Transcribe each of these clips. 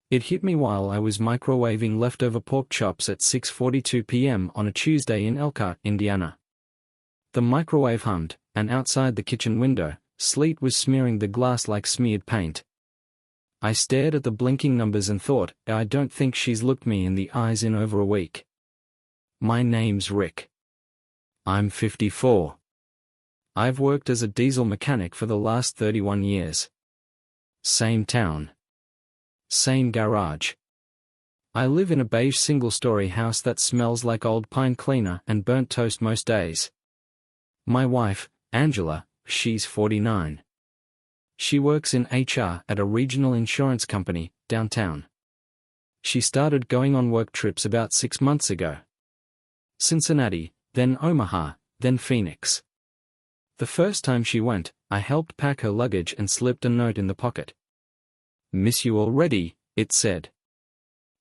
It hit me while I was microwaving leftover pork chops at 6:42 p.m. on a Tuesday in Elkhart, Indiana. The microwave hummed, and outside the kitchen window, sleet was smearing the glass like smeared paint. I stared at the blinking numbers and thought, I don't think she's looked me in the eyes in over a week. My name's Rick. I'm 54. I've worked as a diesel mechanic for the last 31 years. Same town. Same garage. I live in a beige single-story house that smells like old pine cleaner and burnt toast most days. My wife, Angela, she's 49. She works in HR at a regional insurance company, downtown. She started going on work trips about 6 months ago. Cincinnati, then Omaha, then Phoenix. The first time she went, I helped pack her luggage and slipped a note in the pocket. "Miss you already," it said.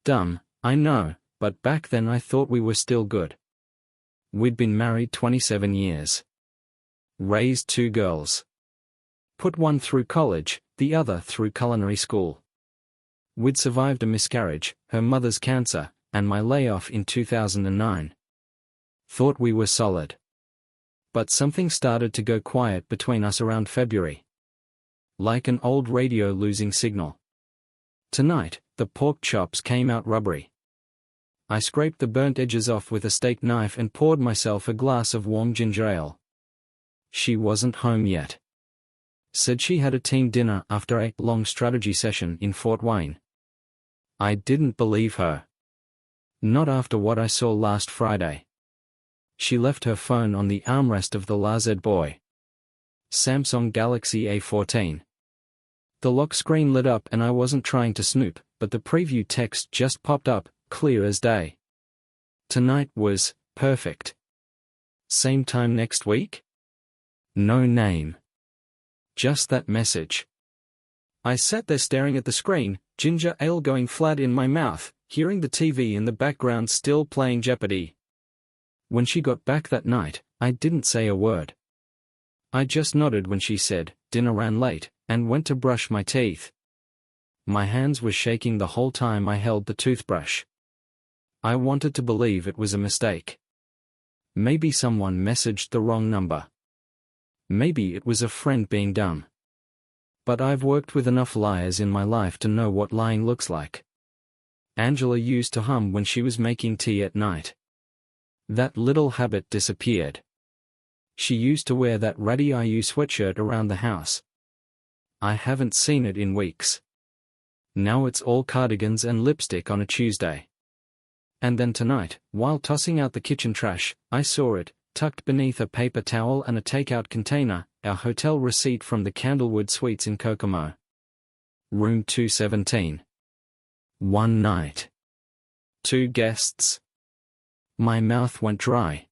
Dumb, I know, but back then I thought we were still good. We'd been married 27 years. Raised 2 girls. Put one through college, the other through culinary school. We'd survived a miscarriage, her mother's cancer, and my layoff in 2009. Thought we were solid. But something started to go quiet between us around February. Like an old radio losing signal. Tonight, the pork chops came out rubbery. I scraped the burnt edges off with a steak knife and poured myself a glass of warm ginger ale. She wasn't home yet. Said she had a team dinner after a long strategy session in Fort Wayne. I didn't believe her. Not after what I saw last Friday. She left her phone on the armrest of the Lazard Boy. Samsung Galaxy A14. The lock screen lit up and I wasn't trying to snoop, but the preview text just popped up, clear as day. Tonight was perfect. Same time next week? No name. Just that message. I sat there staring at the screen, ginger ale going flat in my mouth, hearing the TV in the background still playing Jeopardy. When she got back that night, I didn't say a word. I just nodded when she said, "Dinner ran late," and went to brush my teeth. My hands were shaking the whole time I held the toothbrush. I wanted to believe it was a mistake. Maybe someone messaged the wrong number. Maybe it was a friend being dumb. But I've worked with enough liars in my life to know what lying looks like. Angela used to hum when she was making tea at night. That little habit disappeared. She used to wear that ratty IU sweatshirt around the house. I haven't seen it in weeks. Now it's all cardigans and lipstick on a Tuesday. And then tonight, while tossing out the kitchen trash, I saw it, tucked beneath a paper towel and a takeout container, our hotel receipt from the Candlewood Suites in Kokomo. Room 217. 1 night. 2 guests. My mouth went dry.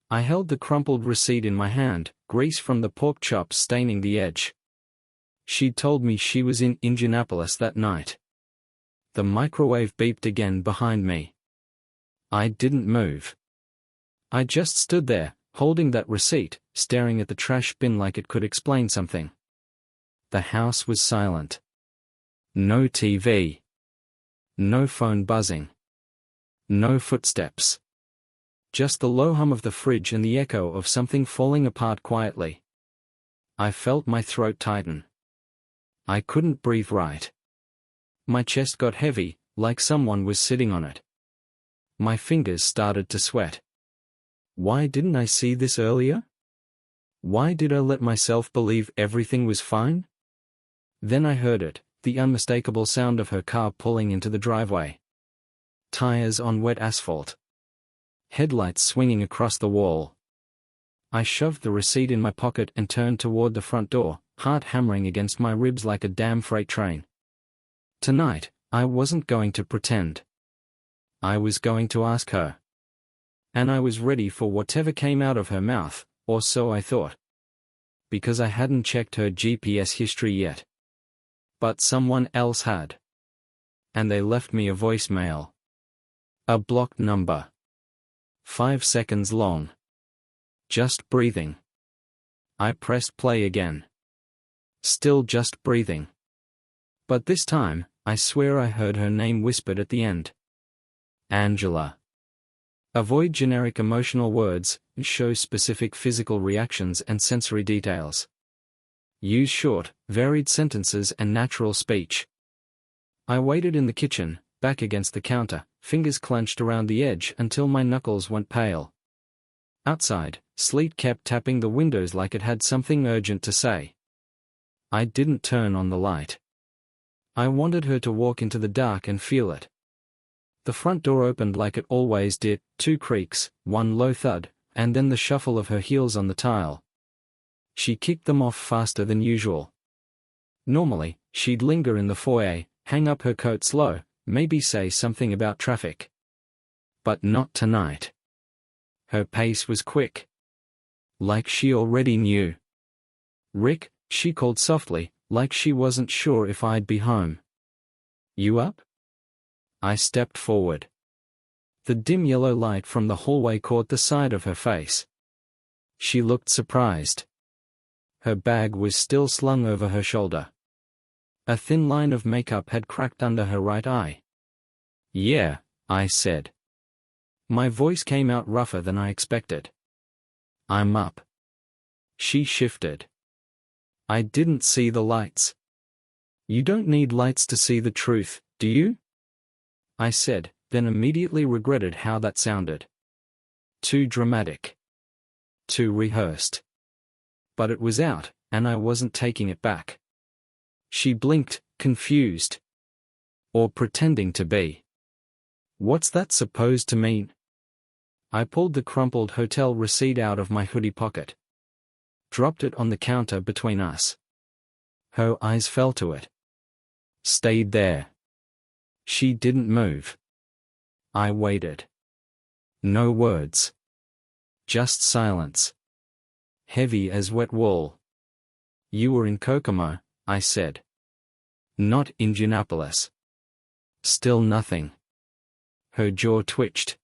I held the crumpled receipt in my hand, grease from the pork chops staining the edge. She'd told me she was in Indianapolis that night. The microwave beeped again behind me. I didn't move. I just stood there, holding that receipt, staring at the trash bin like it could explain something. The house was silent. No TV. No phone buzzing. No footsteps. Just the low hum of the fridge and the echo of something falling apart quietly. I felt my throat tighten. I couldn't breathe right. My chest got heavy, like someone was sitting on it. My fingers started to sweat. Why didn't I see this earlier? Why did I let myself believe everything was fine? Then I heard it, the unmistakable sound of her car pulling into the driveway. Tires on wet asphalt. Headlights swinging across the wall. I shoved the receipt in my pocket and turned toward the front door, heart hammering against my ribs like a damn freight train. Tonight, I wasn't going to pretend. I was going to ask her. And I was ready for whatever came out of her mouth, or so I thought. Because I hadn't checked her GPS history yet. But someone else had. And they left me a voicemail. A blocked number. 5 seconds long. Just breathing. I pressed play again. Still just breathing. But this time, I swear I heard her name whispered at the end. Angela. Avoid generic emotional words, show specific physical reactions and sensory details. Use short, varied sentences and natural speech. I waited in the kitchen, back against the counter, fingers clenched around the edge until my knuckles went pale. Outside, sleet kept tapping the windows like it had something urgent to say. I didn't turn on the light. I wanted her to walk into the dark and feel it. The front door opened like it always did, 2 creaks, 1 low thud, and then the shuffle of her heels on the tile. She kicked them off faster than usual. Normally, she'd linger in the foyer, hang up her coat slow, maybe say something about traffic. But not tonight. Her pace was quick. Like she already knew. "Rick," she called softly, like she wasn't sure if I'd be home. "You up?" I stepped forward. The dim yellow light from the hallway caught the side of her face. She looked surprised. Her bag was still slung over her shoulder. A thin line of makeup had cracked under her right eye. "Yeah," I said. My voice came out rougher than I expected. "I'm up." She shifted. "I didn't see the lights." "You don't need lights to see the truth, do you?" I said, then immediately regretted how that sounded. Too dramatic. Too rehearsed. But it was out, and I wasn't taking it back. She blinked, confused. Or pretending to be. "What's that supposed to mean?" I pulled the crumpled hotel receipt out of my hoodie pocket. Dropped it on the counter between us. Her eyes fell to it. Stayed there. She didn't move. I waited. No words. Just silence. Heavy as wet wool. "You were in Kokomo," I said. "Not Indianapolis." Still nothing. Her jaw twitched.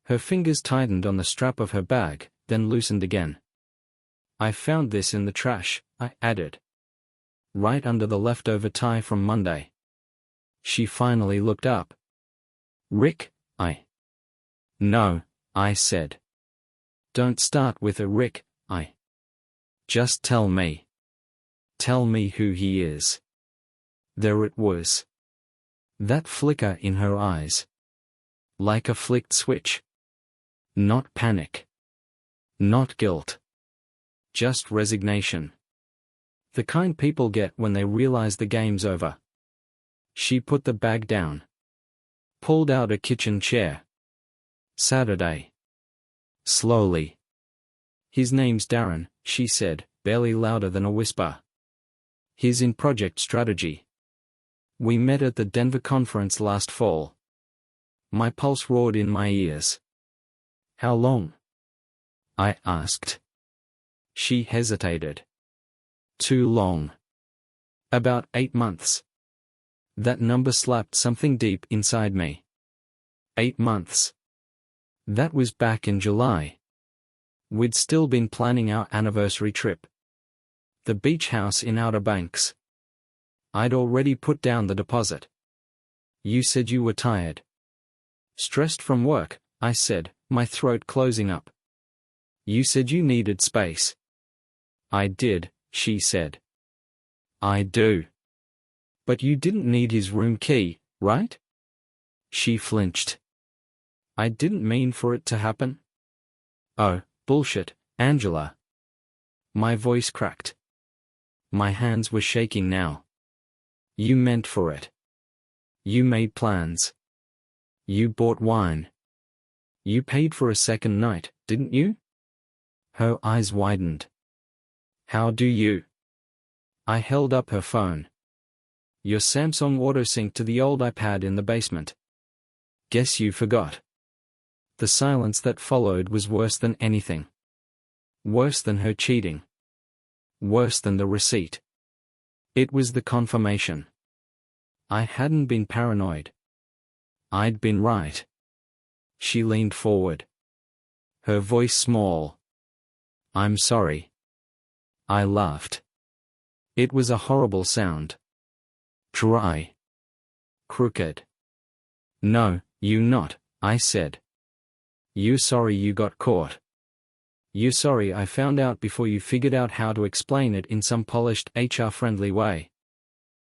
Her fingers tightened on the strap of her bag, then loosened again. "I found this in the trash," I added. "Right under the leftover tie from Monday." She finally looked up. "Rick?" "No," I said. "Don't start with a Rick, Just tell me. Tell me who he is." There it was. That flicker in her eyes. Like a flicked switch. Not panic. Not guilt. Just resignation. The kind people get when they realize the game's over. She put the bag down. Pulled out a kitchen chair. "Saturday." Slowly. "His name's Darren," she said, barely louder than a whisper. "He's in project strategy. We met at the Denver conference last fall." My pulse roared in my ears. "How long?" I asked. She hesitated. "Too long. About 8 months." That number slapped something deep inside me. 8 months. That was back in July. We'd still been planning our anniversary trip. The beach house in Outer Banks. I'd already put down the deposit. "You said you were tired." "Stressed from work," I said, my throat closing up. "You said you needed space." "I did," she said. "I do." "But you didn't need his room key, right?" She flinched. "I didn't mean for it to happen." "Oh, bullshit, Angela." My voice cracked. My hands were shaking now. "You meant for it. You made plans. You bought wine. You paid for a second night, didn't you?" Her eyes widened. "How do you?" I held up her phone. "Your Samsung autosync to the old iPad in the basement. Guess you forgot." The silence that followed was worse than anything. Worse than her cheating. Worse than the receipt. It was the confirmation. I hadn't been paranoid. I'd been right. She leaned forward. Her voice small. "I'm sorry." I laughed. It was a horrible sound. Dry. Crooked. No, you not, I said. You sorry you got caught. You sorry I found out before you figured out how to explain it in some polished HR-friendly way.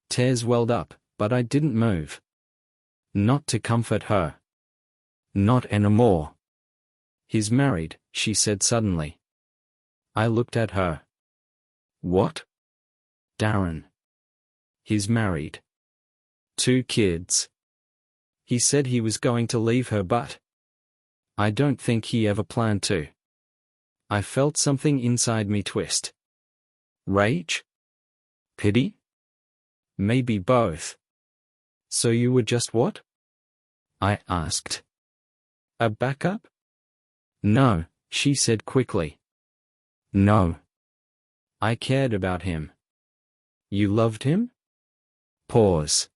Tears welled up, but I didn't move. Not to comfort her. Not anymore. He's married, she said suddenly. I looked at her. What? Darren. He's married. 2 kids. He said he was going to leave her, but I don't think he ever planned to. I felt something inside me twist. Rage? Pity? Maybe both. So you were just what? I asked. A backup? No, she said quickly. No. I cared about him. You loved him? Pause.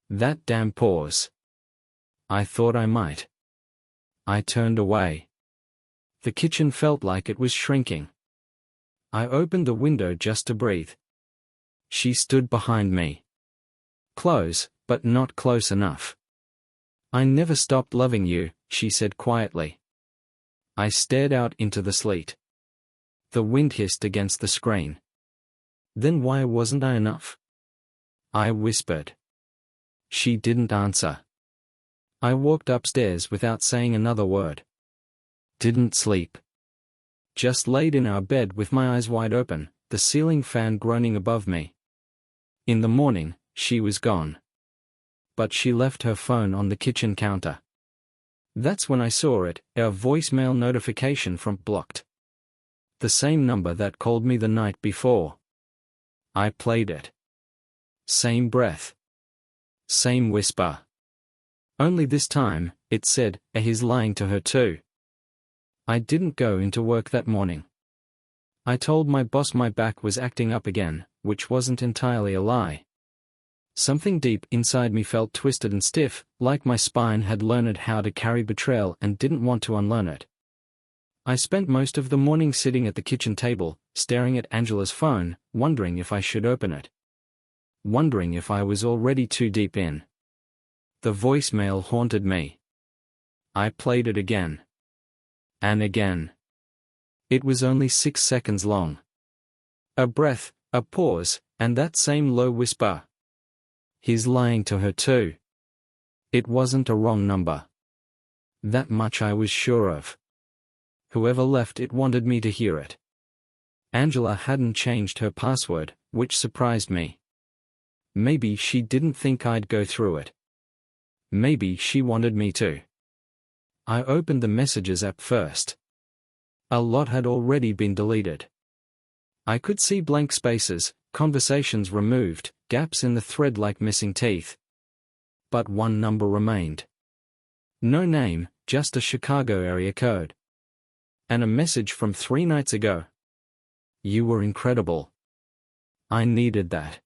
That damn pause. I thought I might. I turned away. The kitchen felt like it was shrinking. I opened the window just to breathe. She stood behind me. Close, but not close enough. I never stopped loving you, she said quietly. I stared out into the sleet. The wind hissed against the screen. Then why wasn't I enough? I whispered. She didn't answer. I walked upstairs without saying another word. Didn't sleep. Just laid in our bed with my eyes wide open, the ceiling fan groaning above me. In the morning, she was gone. But she left her phone on the kitchen counter. That's when I saw it, a voicemail notification from blocked. The same number that called me the night before. I played it. Same breath. Same whisper. Only this time, it said, he's lying to her too. I didn't go into work that morning. I told my boss my back was acting up again, which wasn't entirely a lie. Something deep inside me felt twisted and stiff, like my spine had learned how to carry betrayal and didn't want to unlearn it. I spent most of the morning sitting at the kitchen table, staring at Angela's phone, wondering if I should open it. Wondering if I was already too deep in. The voicemail haunted me. I played it again. And again. It was only 6 seconds long. A breath, a pause, and that same low whisper. He's lying to her too. It wasn't a wrong number. That much I was sure of. Whoever left it wanted me to hear it. Angela hadn't changed her password, which surprised me. Maybe she didn't think I'd go through it. Maybe she wanted me to. I opened the Messages app first. A lot had already been deleted. I could see blank spaces, conversations removed, gaps in the thread like missing teeth. But one number remained. No name, just a Chicago area code. And a message from 3 nights ago. You were incredible. I needed that.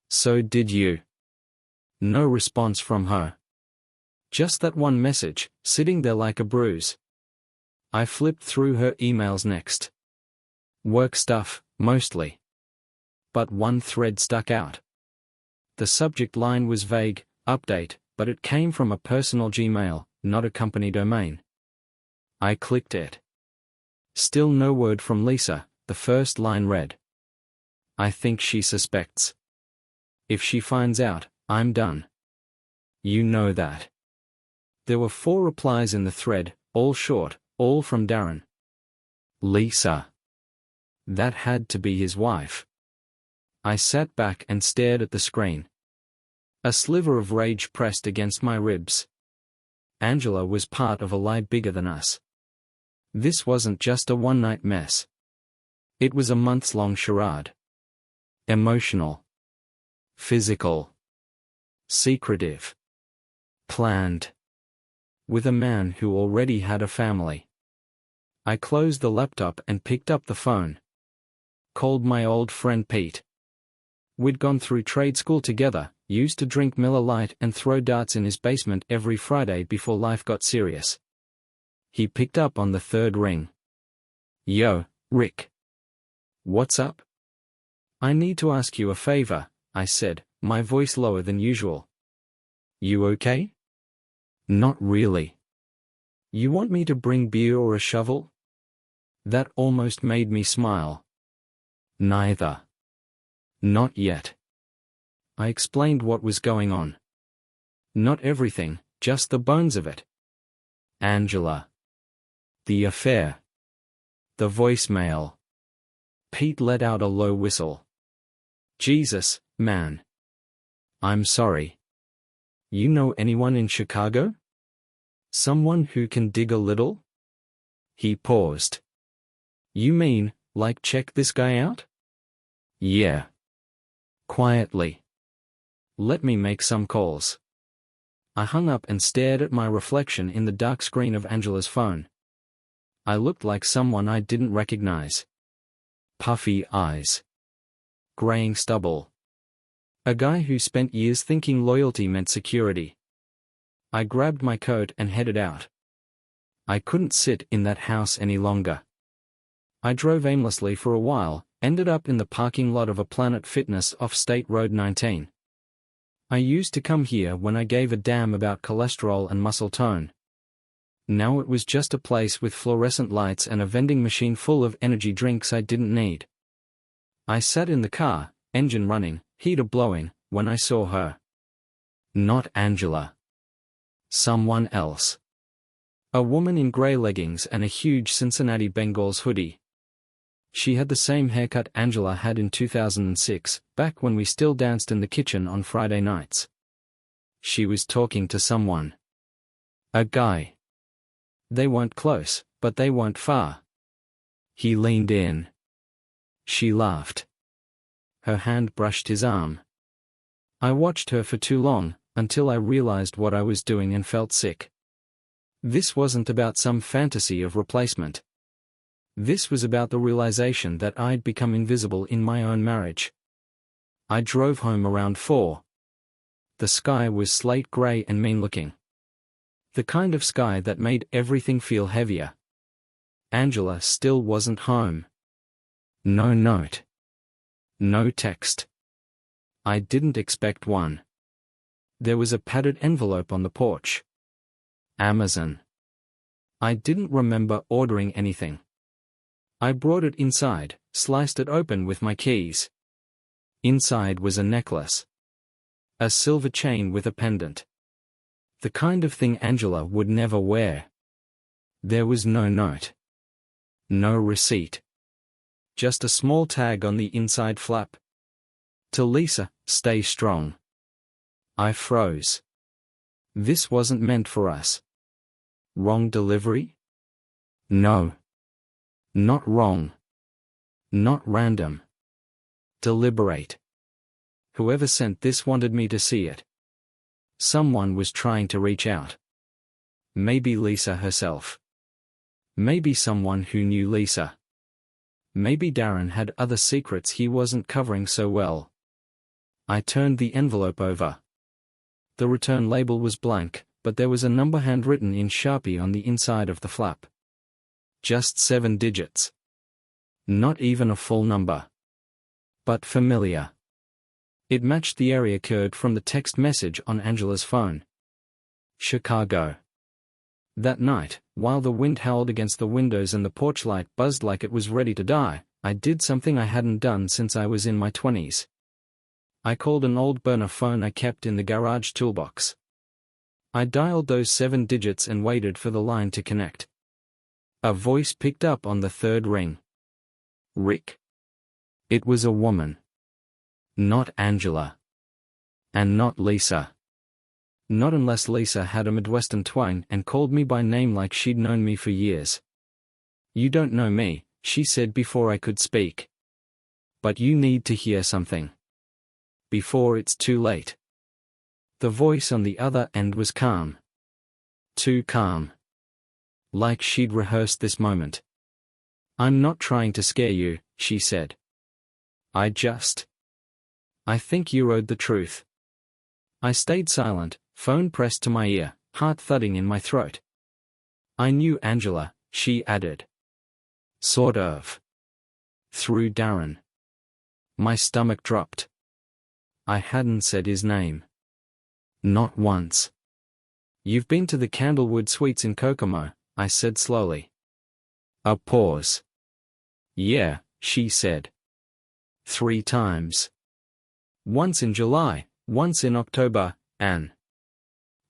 So did you. No response from her. Just that one message, sitting there like a bruise. I flipped through her emails next. Work stuff, mostly. But one thread stuck out. The subject line was vague, update, but it came from a personal Gmail, not a company domain. I clicked it. Still no word from Lisa, the first line read. I think she suspects. If she finds out, I'm done. You know that. There were 4 replies in the thread, all short, all from Darren. Lisa. That had to be his wife. I sat back and stared at the screen. A sliver of rage pressed against my ribs. Angela was part of a lie bigger than us. This wasn't just a one-night mess. It was a months-long charade. Emotional. Physical. Secretive. Planned. With a man who already had a family. I closed the laptop and picked up the phone. Called my old friend Pete. We'd gone through trade school together, used to drink Miller Lite and throw darts in his basement every Friday before life got serious. He picked up on the 3rd ring. Yo, Rick. What's up? I need to ask you a favor, I said, my voice lower than usual. You okay? Not really. You want me to bring beer or a shovel? That almost made me smile. Neither. Not yet. I explained what was going on. Not everything, just the bones of it. Angela. The affair. The voicemail. Pete let out a low whistle. Jesus, man. I'm sorry. You know anyone in Chicago? Someone who can dig a little? He paused. You mean, like check this guy out? Yeah. Quietly. Let me make some calls. I hung up and stared at my reflection in the dark screen of Angela's phone. I looked like someone I didn't recognize. Puffy eyes. Graying stubble. A guy who spent years thinking loyalty meant security. I grabbed my coat and headed out. I couldn't sit in that house any longer. I drove aimlessly for a while, ended up in the parking lot of a Planet Fitness off State Road 19. I used to come here when I gave a damn about cholesterol and muscle tone. Now it was just a place with fluorescent lights and a vending machine full of energy drinks I didn't need. I sat in the car, engine running, heater blowing, when I saw her. Not Angela. Someone else. A woman in gray leggings and a huge Cincinnati Bengals hoodie. She had the same haircut Angela had in 2006, back when we still danced in the kitchen on Friday nights. She was talking to someone. A guy. They weren't close, but they weren't far. He leaned in. She laughed. Her hand brushed his arm. I watched her for too long, until I realized what I was doing and felt sick. This wasn't about some fantasy of replacement. This was about the realization that I'd become invisible in my own marriage. I drove home around 4. The sky was slate gray and mean-looking. The kind of sky that made everything feel heavier. Angela still wasn't home. No note. No text. I didn't expect one. There was a padded envelope on the porch. Amazon. I didn't remember ordering anything. I brought it inside, sliced it open with my keys. Inside was a necklace. A silver chain with a pendant. The kind of thing Angela would never wear. There was no note. No receipt. Just a small tag on the inside flap. To Lisa, stay strong. I froze. This wasn't meant for us. Wrong delivery? No. Not wrong. Not random. Deliberate. Whoever sent this wanted me to see it. Someone was trying to reach out. Maybe Lisa herself. Maybe someone who knew Lisa. Maybe Darren had other secrets he wasn't covering so well. I turned the envelope over. The return label was blank, but there was a number handwritten in Sharpie on the inside of the flap. Just 7 digits. Not even a full number. But familiar. It matched the area code from the text message on Angela's phone. Chicago. That night, while the wind howled against the windows and the porch light buzzed like it was ready to die, I did something I hadn't done since I was in my 20s. I called an old burner phone I kept in the garage toolbox. I dialed those 7 digits and waited for the line to connect. A voice picked up on the 3rd ring. Rick. It was a woman. Not Angela. And not Lisa. Not unless Lisa had a Midwestern twang and called me by name like she'd known me for years. You don't know me, she said before I could speak. But you need to hear something. Before it's too late. The voice on the other end was calm. Too calm. Like she'd rehearsed this moment. I'm not trying to scare you, she said. I think you owed the truth. I stayed silent, phone pressed to my ear, heart thudding in my throat. I knew Angela, she added. Sort of. Through Darren. My stomach dropped. I hadn't said his name. Not once. You've been to the Candlewood Suites in Kokomo, I said slowly. A pause. Yeah, she said. 3 times. Once in July, once in October, and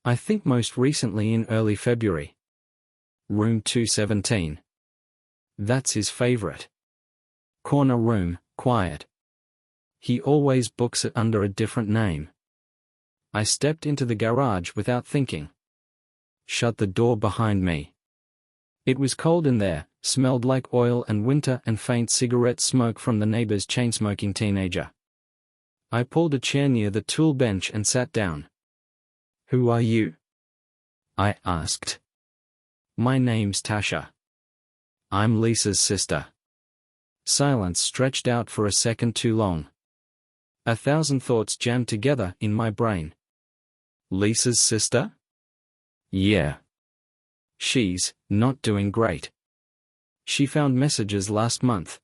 I think most recently in early February. Room 217. That's his favorite. Corner room, quiet. He always books it under a different name. I stepped into the garage without thinking. Shut the door behind me. It was cold in there, smelled like oil and winter and faint cigarette smoke from the neighbor's chain-smoking teenager. I pulled a chair near the tool bench and sat down. Who are you? I asked. My name's Tasha. I'm Lisa's sister. Silence stretched out for a second too long. 1,000 thoughts jammed together in my brain. Lisa's sister? Yeah. She's not doing great. She found messages last month.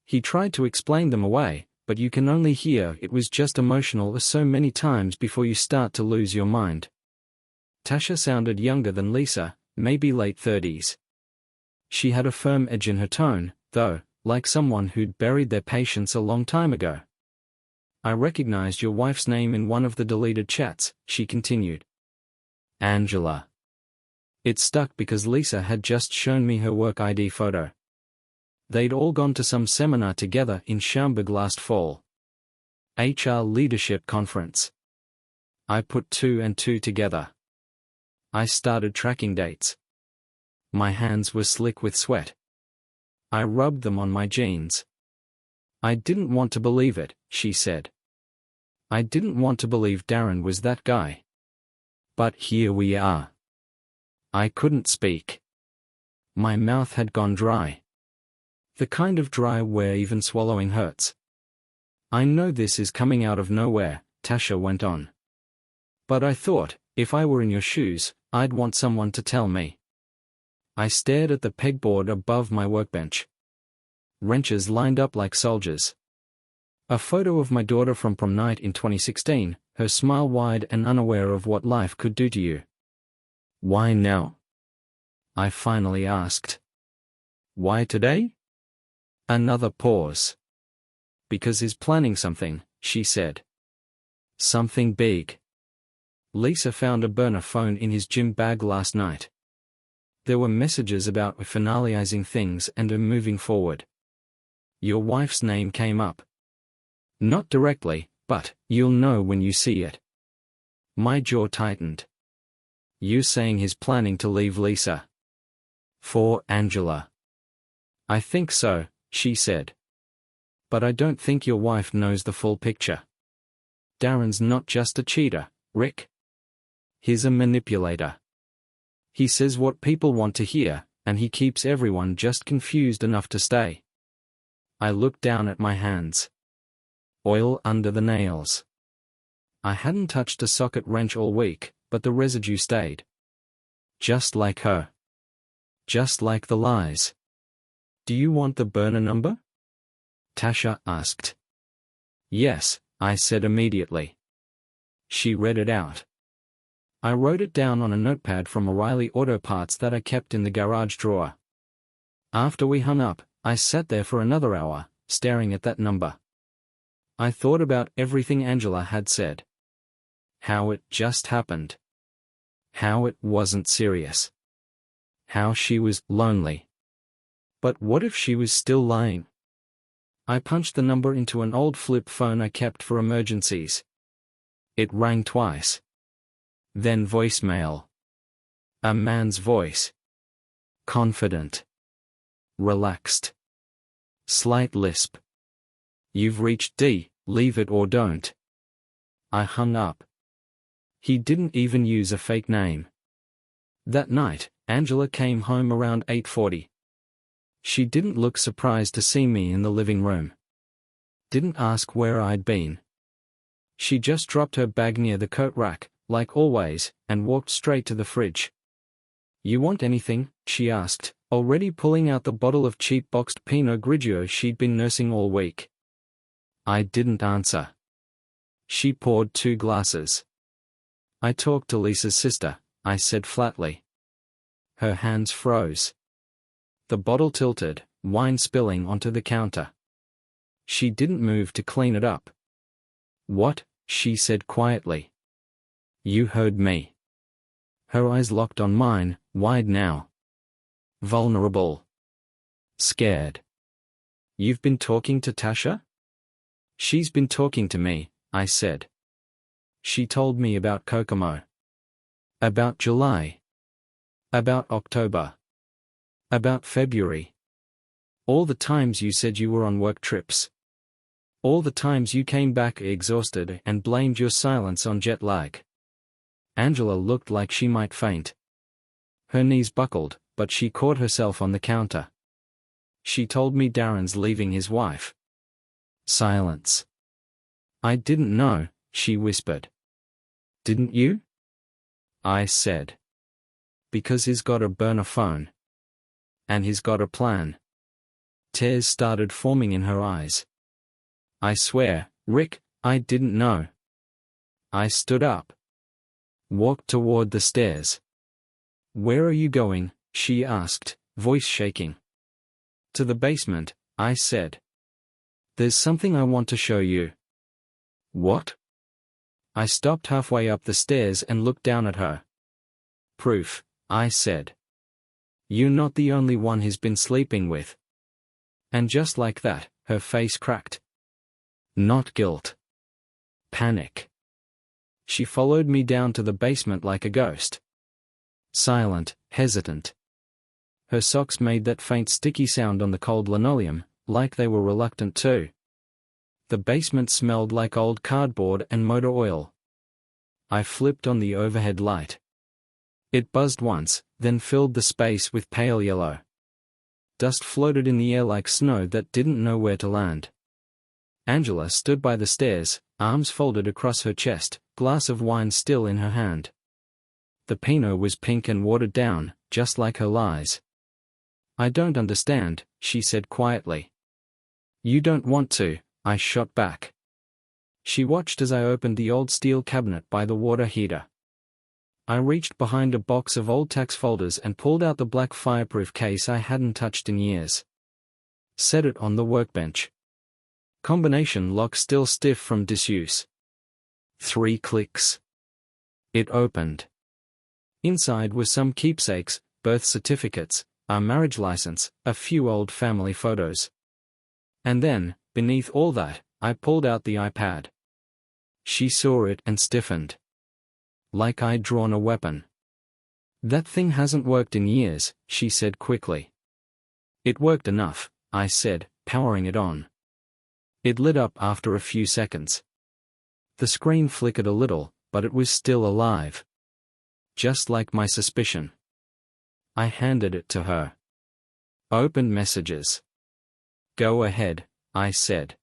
He tried to explain them away, but you can only hear it was just emotional so many times before you start to lose your mind. Tasha sounded younger than Lisa, maybe late 30s. She had a firm edge in her tone, though, like someone who'd buried their patience a long time ago. I recognized your wife's name in one of the deleted chats, she continued. Angela. It stuck because Lisa had just shown me her work ID photo. They'd all gone to some seminar together in Schaumburg last fall. HR Leadership Conference. I put 2 and 2 together. I started tracking dates. My hands were slick with sweat. I rubbed them on my jeans. I didn't want to believe it, she said. I didn't want to believe Darren was that guy. But here we are. I couldn't speak. My mouth had gone dry. The kind of dry where even swallowing hurts. I know this is coming out of nowhere, Tasha went on. But I thought, if I were in your shoes, I'd want someone to tell me. I stared at the pegboard above my workbench. Wrenches lined up like soldiers. A photo of my daughter from prom night in 2016, her smile wide and unaware of what life could do to you. Why now? I finally asked. Why today? Another pause. Because he's planning something, she said. Something big. Lisa found a burner phone in his gym bag last night. There were messages about finalizing things and moving forward. Your wife's name came up. Not directly, but you'll know when you see it. My jaw tightened. You saying he's planning to leave Lisa? For Angela. I think so, she said. But I don't think your wife knows the full picture. Darren's not just a cheater, Rick. He's a manipulator. He says what people want to hear, and he keeps everyone just confused enough to stay. I looked down at my hands. Oil under the nails. I hadn't touched a socket wrench all week, but the residue stayed. Just like her. Just like the lies. Do you want the burner number? Tasha asked. Yes, I said immediately. She read it out. I wrote it down on a notepad from O'Reilly Auto Parts that I kept in the garage drawer. After we hung up, I sat there for another hour, staring at that number. I thought about everything Angela had said. How it just happened. How it wasn't serious. How she was lonely. But what if she was still lying? I punched the number into an old flip phone I kept for emergencies. It rang twice. Then voicemail. A man's voice. Confident. Relaxed. Slight lisp. You've reached D, leave it or don't. I hung up. He didn't even use a fake name. That night, Angela came home around 8:40. She didn't look surprised to see me in the living room. Didn't ask where I'd been. She just dropped her bag near the coat rack, like always, and walked straight to the fridge. You want anything? She asked, already pulling out the bottle of cheap boxed Pinot Grigio she'd been nursing all week. I didn't answer. She poured 2 glasses. I talked to Lisa's sister, I said flatly. Her hands froze. The bottle tilted, wine spilling onto the counter. She didn't move to clean it up. What? She said quietly. You heard me. Her eyes locked on mine, wide now. Vulnerable. Scared. You've been talking to Tasha? She's been talking to me, I said. She told me about Kokomo. About July. About October. About February. All the times you said you were on work trips. All the times you came back exhausted and blamed your silence on jet lag. Angela looked like she might faint. Her knees buckled, but she caught herself on the counter. She told me Darren's leaving his wife. Silence. I didn't know, she whispered. Didn't you? I said. Because he's got a burner phone. And he's got a plan. Tears started forming in her eyes. I swear, Rick, I didn't know. I stood up. Walked toward the stairs. Where are you going? She asked, voice shaking. To the basement, I said. There's something I want to show you. What? I stopped halfway up the stairs and looked down at her. Proof, I said. You're not the only one he's been sleeping with. And just like that, her face cracked. Not guilt. Panic. She followed me down to the basement like a ghost. Silent, hesitant. Her socks made that faint sticky sound on the cold linoleum, like they were reluctant too. The basement smelled like old cardboard and motor oil. I flipped on the overhead light. It buzzed once, then filled the space with pale yellow. Dust floated in the air like snow that didn't know where to land. Angela stood by the stairs, arms folded across her chest, glass of wine still in her hand. The Pinot was pink and watered down, just like her lies. I don't understand, she said quietly. You don't want to, I shot back. She watched as I opened the old steel cabinet by the water heater. I reached behind a box of old tax folders and pulled out the black fireproof case I hadn't touched in years. Set it on the workbench. Combination lock still stiff from disuse. 3 clicks. It opened. Inside were some keepsakes, birth certificates, our marriage license, a few old family photos. And then, beneath all that, I pulled out the iPad. She saw it and stiffened. Like I'd drawn a weapon. That thing hasn't worked in years, she said quickly. It worked enough, I said, powering it on. It lit up after a few seconds. The screen flickered a little, but it was still alive. Just like my suspicion. I handed it to her. Open messages. Go ahead, I said.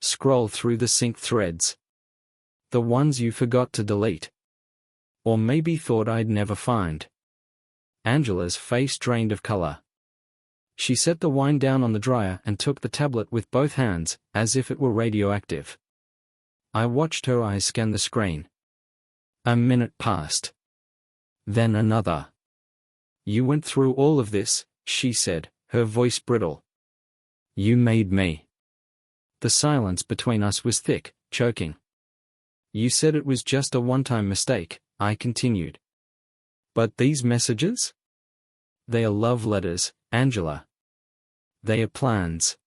Scroll through the synced threads. The ones you forgot to delete. Or maybe thought I'd never find. Angela's face drained of color. She set the wine down on the dryer and took the tablet with both hands, as if it were radioactive. I watched her eyes scan the screen. A minute passed. Then another. You went through all of this, she said, her voice brittle. You made me. The silence between us was thick, choking. You said it was just a one-time mistake, I continued. But these messages? They are love letters, Angela. They are plans.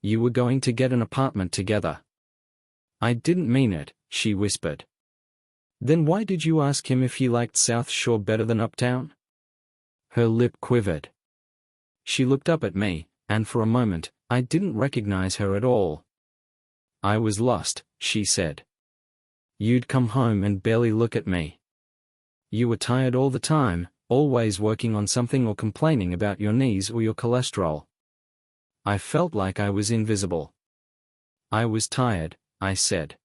You were going to get an apartment together. I didn't mean it, she whispered. Then why did you ask him if he liked South Shore better than Uptown? Her lip quivered. She looked up at me, and for a moment, I didn't recognize her at all. I was lost, she said. You'd come home and barely look at me. You were tired all the time, always working on something or complaining about your knees or your cholesterol. I felt like I was invisible. I was tired, I said.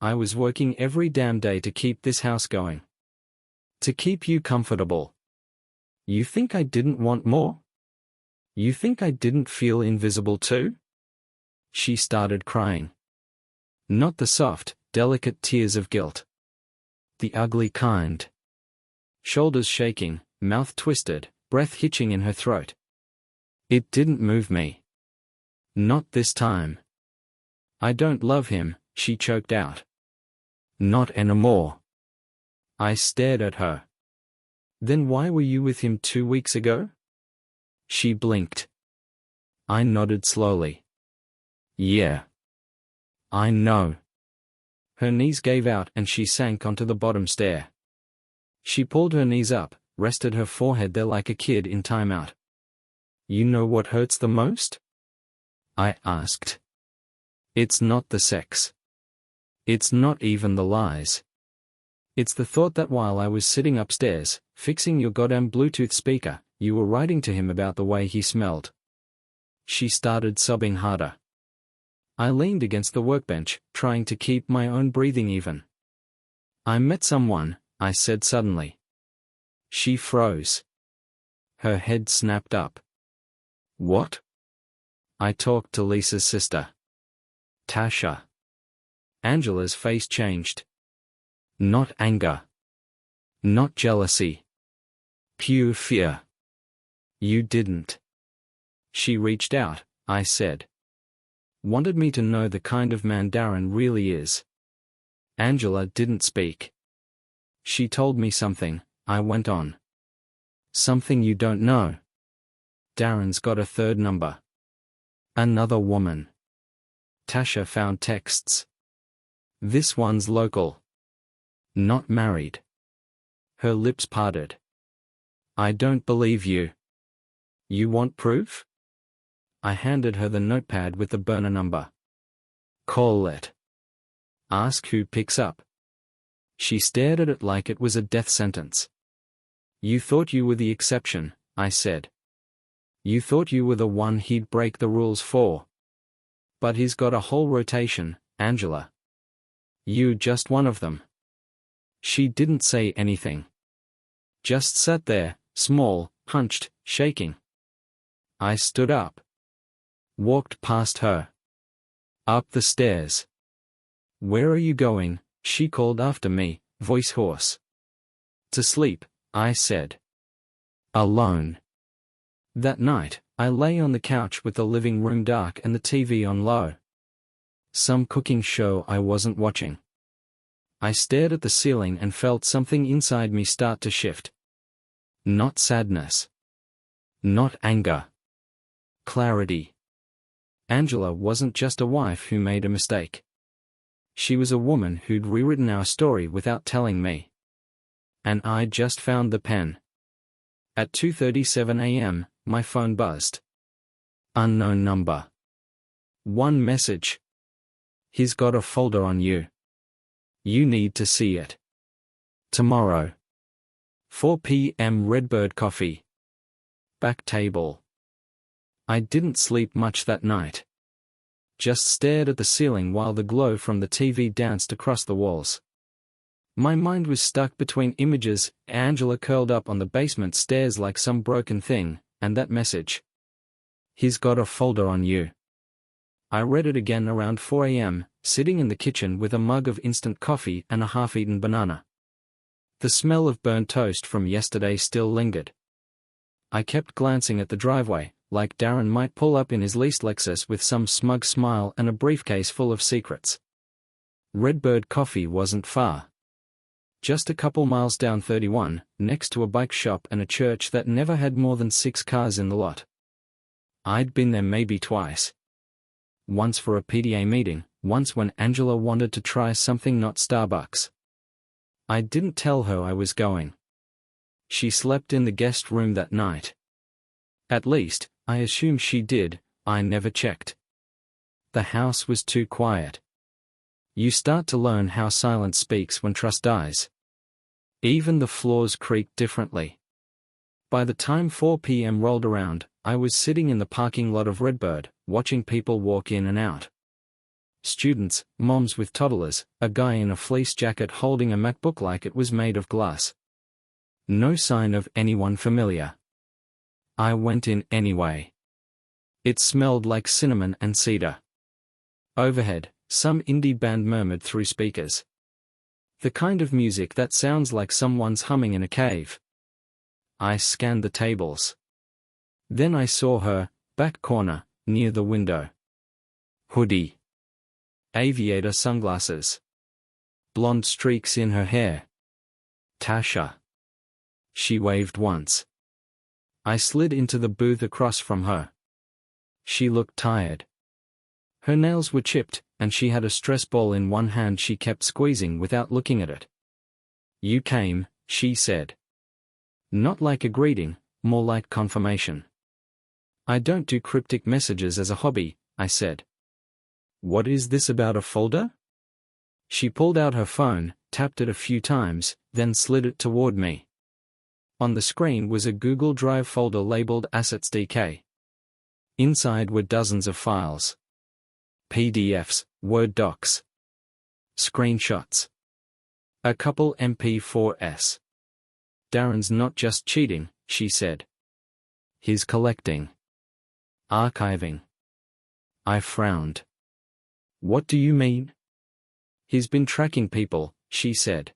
I was working every damn day to keep this house going. To keep you comfortable. You think I didn't want more? You think I didn't feel invisible too? She started crying. Not the soft, delicate tears of guilt. The ugly kind. Shoulders shaking, mouth twisted, breath hitching in her throat. It didn't move me. Not this time. I don't love him, she choked out. Not anymore. I stared at her. Then why were you with him 2 weeks ago? She blinked. I nodded slowly. Yeah. I know. Her knees gave out and she sank onto the bottom stair. She pulled her knees up, rested her forehead there like a kid in timeout. You know what hurts the most? I asked. It's not the sex. It's not even the lies. It's the thought that while I was sitting upstairs, fixing your goddamn Bluetooth speaker, you were writing to him about the way he smelled. She started sobbing harder. I leaned against the workbench, trying to keep my own breathing even. I met someone, I said suddenly. She froze. Her head snapped up. What? I talked to Lisa's sister. Tasha. Angela's face changed. Not anger. Not jealousy. Pure fear. You didn't. She reached out, I said. Wanted me to know the kind of man Darren really is. Angela didn't speak. She told me something, I went on. Something you don't know. Darren's got a third number. Another woman. Tasha found texts. This one's local. Not married. Her lips parted. I don't believe you. You want proof? I handed her the notepad with the burner number. Call it. Ask who picks up. She stared at it like it was a death sentence. You thought you were the exception, I said. You thought you were the one he'd break the rules for. But he's got a whole rotation, Angela. You're just one of them. She didn't say anything. Just sat there, small, hunched, shaking. I stood up. Walked past her. Up the stairs. Where are you going? She called after me, voice hoarse. To sleep, I said. Alone. That night, I lay on the couch with the living room dark and the TV on low. Some cooking show I wasn't watching. I stared at the ceiling and felt something inside me start to shift. Not sadness. Not anger. Clarity. Angela wasn't just a wife who made a mistake. She was a woman who'd rewritten our story without telling me. And I just found the pen. At 2:37 a.m., my phone buzzed. Unknown number. One message. He's got a folder on you. You need to see it. Tomorrow. 4 p.m. Redbird coffee. Back table. I didn't sleep much that night. Just stared at the ceiling while the glow from the TV danced across the walls. My mind was stuck between images, Angela curled up on the basement stairs like some broken thing, and that message. He's got a folder on you. I read it again around 4 a.m., sitting in the kitchen with a mug of instant coffee and a half-eaten banana. The smell of burnt toast from yesterday still lingered. I kept glancing at the driveway, like Darren might pull up in his leased Lexus with some smug smile and a briefcase full of secrets. Redbird Coffee wasn't far. Just a couple miles down 31, next to a bike shop and a church that never had more than 6 cars in the lot. I'd been there maybe twice. Once for a PDA meeting, once when Angela wanted to try something not Starbucks. I didn't tell her I was going. She slept in the guest room that night. At least, I assume she did, I never checked. The house was too quiet. You start to learn how silence speaks when trust dies. Even the floors creaked differently. By the time 4 p.m. rolled around, I was sitting in the parking lot of Redbird, watching people walk in and out. Students, moms with toddlers, a guy in a fleece jacket holding a MacBook like it was made of glass. No sign of anyone familiar. I went in anyway. It smelled like cinnamon and cedar. Overhead, some indie band murmured through speakers. The kind of music that sounds like someone's humming in a cave. I scanned the tables. Then I saw her, back corner, near the window. Hoodie. Aviator sunglasses. Blonde streaks in her hair. Tasha. She waved once. I slid into the booth across from her. She looked tired. Her nails were chipped, and she had a stress ball in one hand she kept squeezing without looking at it. "You came," she said. Not like a greeting, more like confirmation. "I don't do cryptic messages as a hobby," I said. "What is this about a folder?" She pulled out her phone, tapped it a few times, then slid it toward me. On the screen was a Google Drive folder labeled Assets DK. Inside were dozens of files. PDFs, Word docs. Screenshots. A couple MP4s. "Darren's not just cheating," she said. "He's collecting. Archiving." I frowned. "What do you mean?" "He's been tracking people," she said.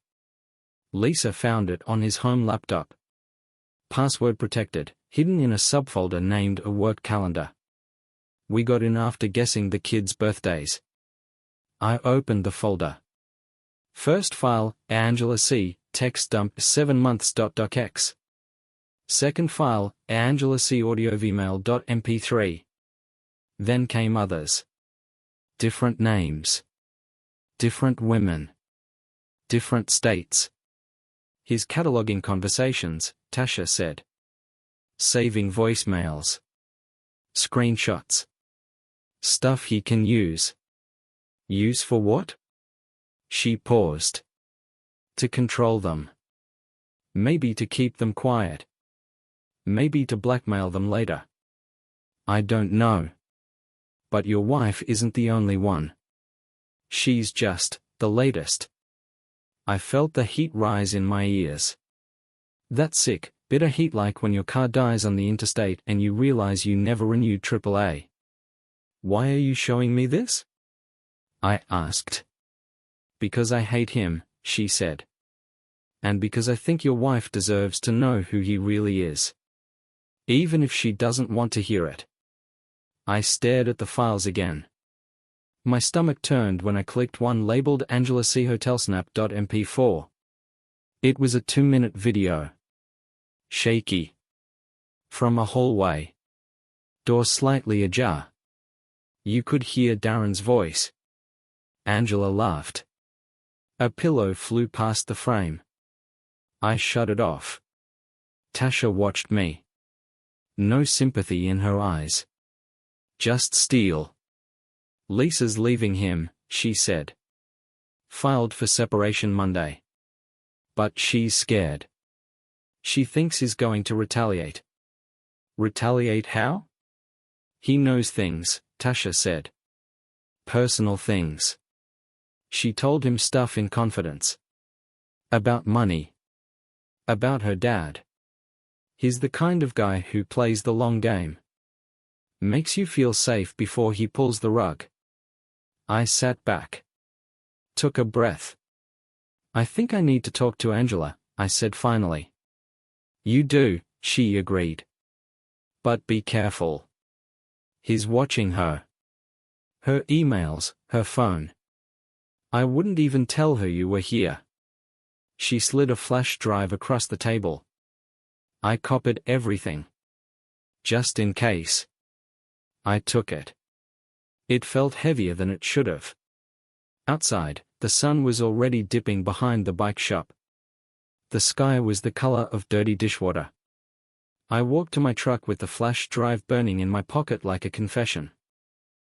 "Lisa found it on his home laptop. Password protected, hidden in a subfolder named a work calendar. We got in after guessing the kids' birthdays." I opened the folder. First file, Angela C., text dump 7 months.docx. Second file, Angela C. audiovmail.mp3. Then came others. Different names. Different women. Different states. "He's cataloging conversations," Tasha said. "Saving voicemails. Screenshots. Stuff he can use." "Use for what?" She paused. "To control them. Maybe to keep them quiet. Maybe to blackmail them later. I don't know. But your wife isn't the only one. She's just the latest." I felt the heat rise in my ears. That sick, bitter heat, like when your car dies on the interstate and you realize you never renewed AAA. "Why are you showing me this?" I asked. "Because I hate him," she said. "And because I think your wife deserves to know who he really is. Even if she doesn't want to hear it." I stared at the files again. My stomach turned when I clicked one labeled Angela C. hotelsnap.mp4. It was a 2-minute video. Shaky. From a hallway. Door slightly ajar. You could hear Darren's voice. Angela laughed. A pillow flew past the frame. I shut it off. Tasha watched me. No sympathy in her eyes. Just steel. "Lisa's leaving him," she said. "Filed for separation Monday. But she's scared. She thinks he's going to retaliate." "Retaliate how?" "He knows things," Tasha said. "Personal things." She told him stuff in confidence. About money. About her dad. He's the kind of guy who plays the long game. Makes you feel safe before he pulls the rug. I sat back. Took a breath. "I think I need to talk to Angela," I said finally. "You do," she agreed. "But be careful. He's watching her. Her emails, her phone. I wouldn't even tell her you were here." She slid a flash drive across the table. I copied everything. Just in case. I took it. It felt heavier than it should have. Outside, the sun was already dipping behind the bike shop. The sky was the color of dirty dishwater. I walked to my truck with the flash drive burning in my pocket like a confession.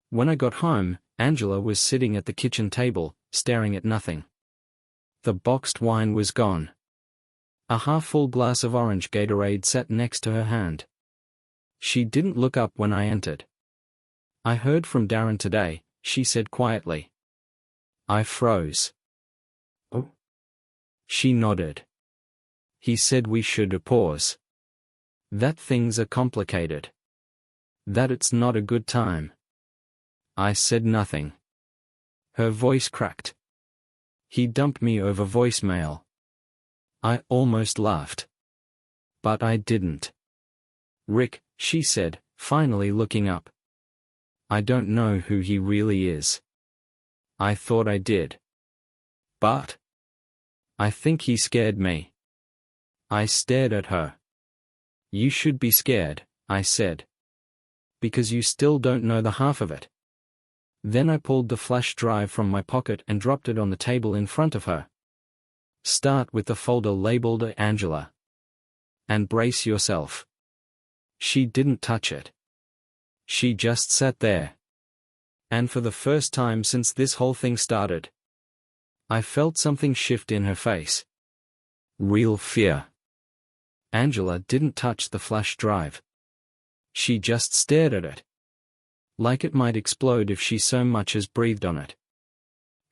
When I got home, Angela was sitting at the kitchen table, staring at nothing. The boxed wine was gone. A half-full glass of orange Gatorade sat next to her hand. She didn't look up when I entered. "I heard from Darren today," she said quietly. I froze. "Oh?" She nodded. "He said we should pause. That things are complicated. That it's not a good time." I said nothing. Her voice cracked. He dumped me over voicemail. I almost laughed. But I didn't. Rick, she said, finally looking up. I don't know who he really is. I thought I did. But I think he scared me. I stared at her. You should be scared, I said. Because you still don't know the half of it. Then I pulled the flash drive from my pocket and dropped it on the table in front of her. Start with the folder labeled Angela. And brace yourself. She didn't touch it. She just sat there. And for the first time since this whole thing started, I felt something shift in her face. Real fear. Angela didn't touch the flash drive. She just stared at it. Like it might explode if she so much as breathed on it.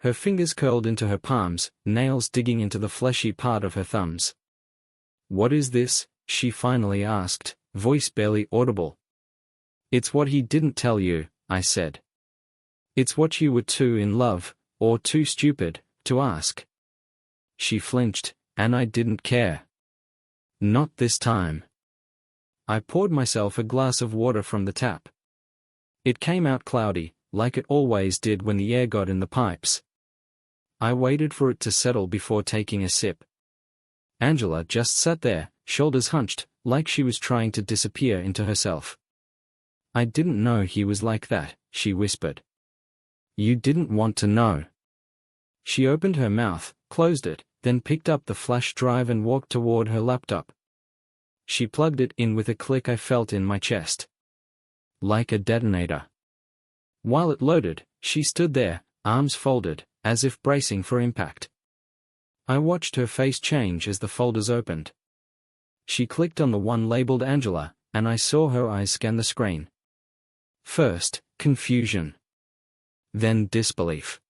Her fingers curled into her palms, nails digging into the fleshy part of her thumbs. What is this? She finally asked, voice barely audible. It's what he didn't tell you, I said. It's what you were too in love, or too stupid, to ask. She flinched, and I didn't care. Not this time. I poured myself a glass of water from the tap. It came out cloudy, like it always did when the air got in the pipes. I waited for it to settle before taking a sip. Angela just sat there, shoulders hunched, like she was trying to disappear into herself. I didn't know he was like that, she whispered. You didn't want to know. She opened her mouth, closed it, then picked up the flash drive and walked toward her laptop. She plugged it in with a click I felt in my chest. Like a detonator. While it loaded, she stood there, arms folded, as if bracing for impact. I watched her face change as the folders opened. She clicked on the one labeled Angela, and I saw her eyes scan the screen. First, confusion. Then disbelief.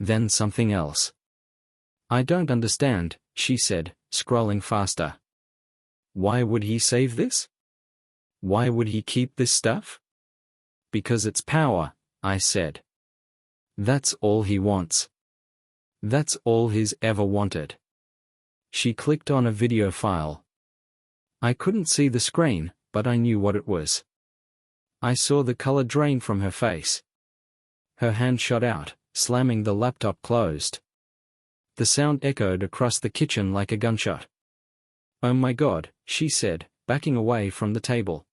Then something else. I don't understand, she said, scrolling faster. Why would he save this? Why would he keep this stuff? Because it's power, I said. That's all he wants. That's all he's ever wanted. She clicked on a video file. I couldn't see the screen, but I knew what it was. I saw the color drain from her face. Her hand shot out, slamming the laptop closed. The sound echoed across the kitchen like a gunshot. Oh my God, she said, backing away from the table.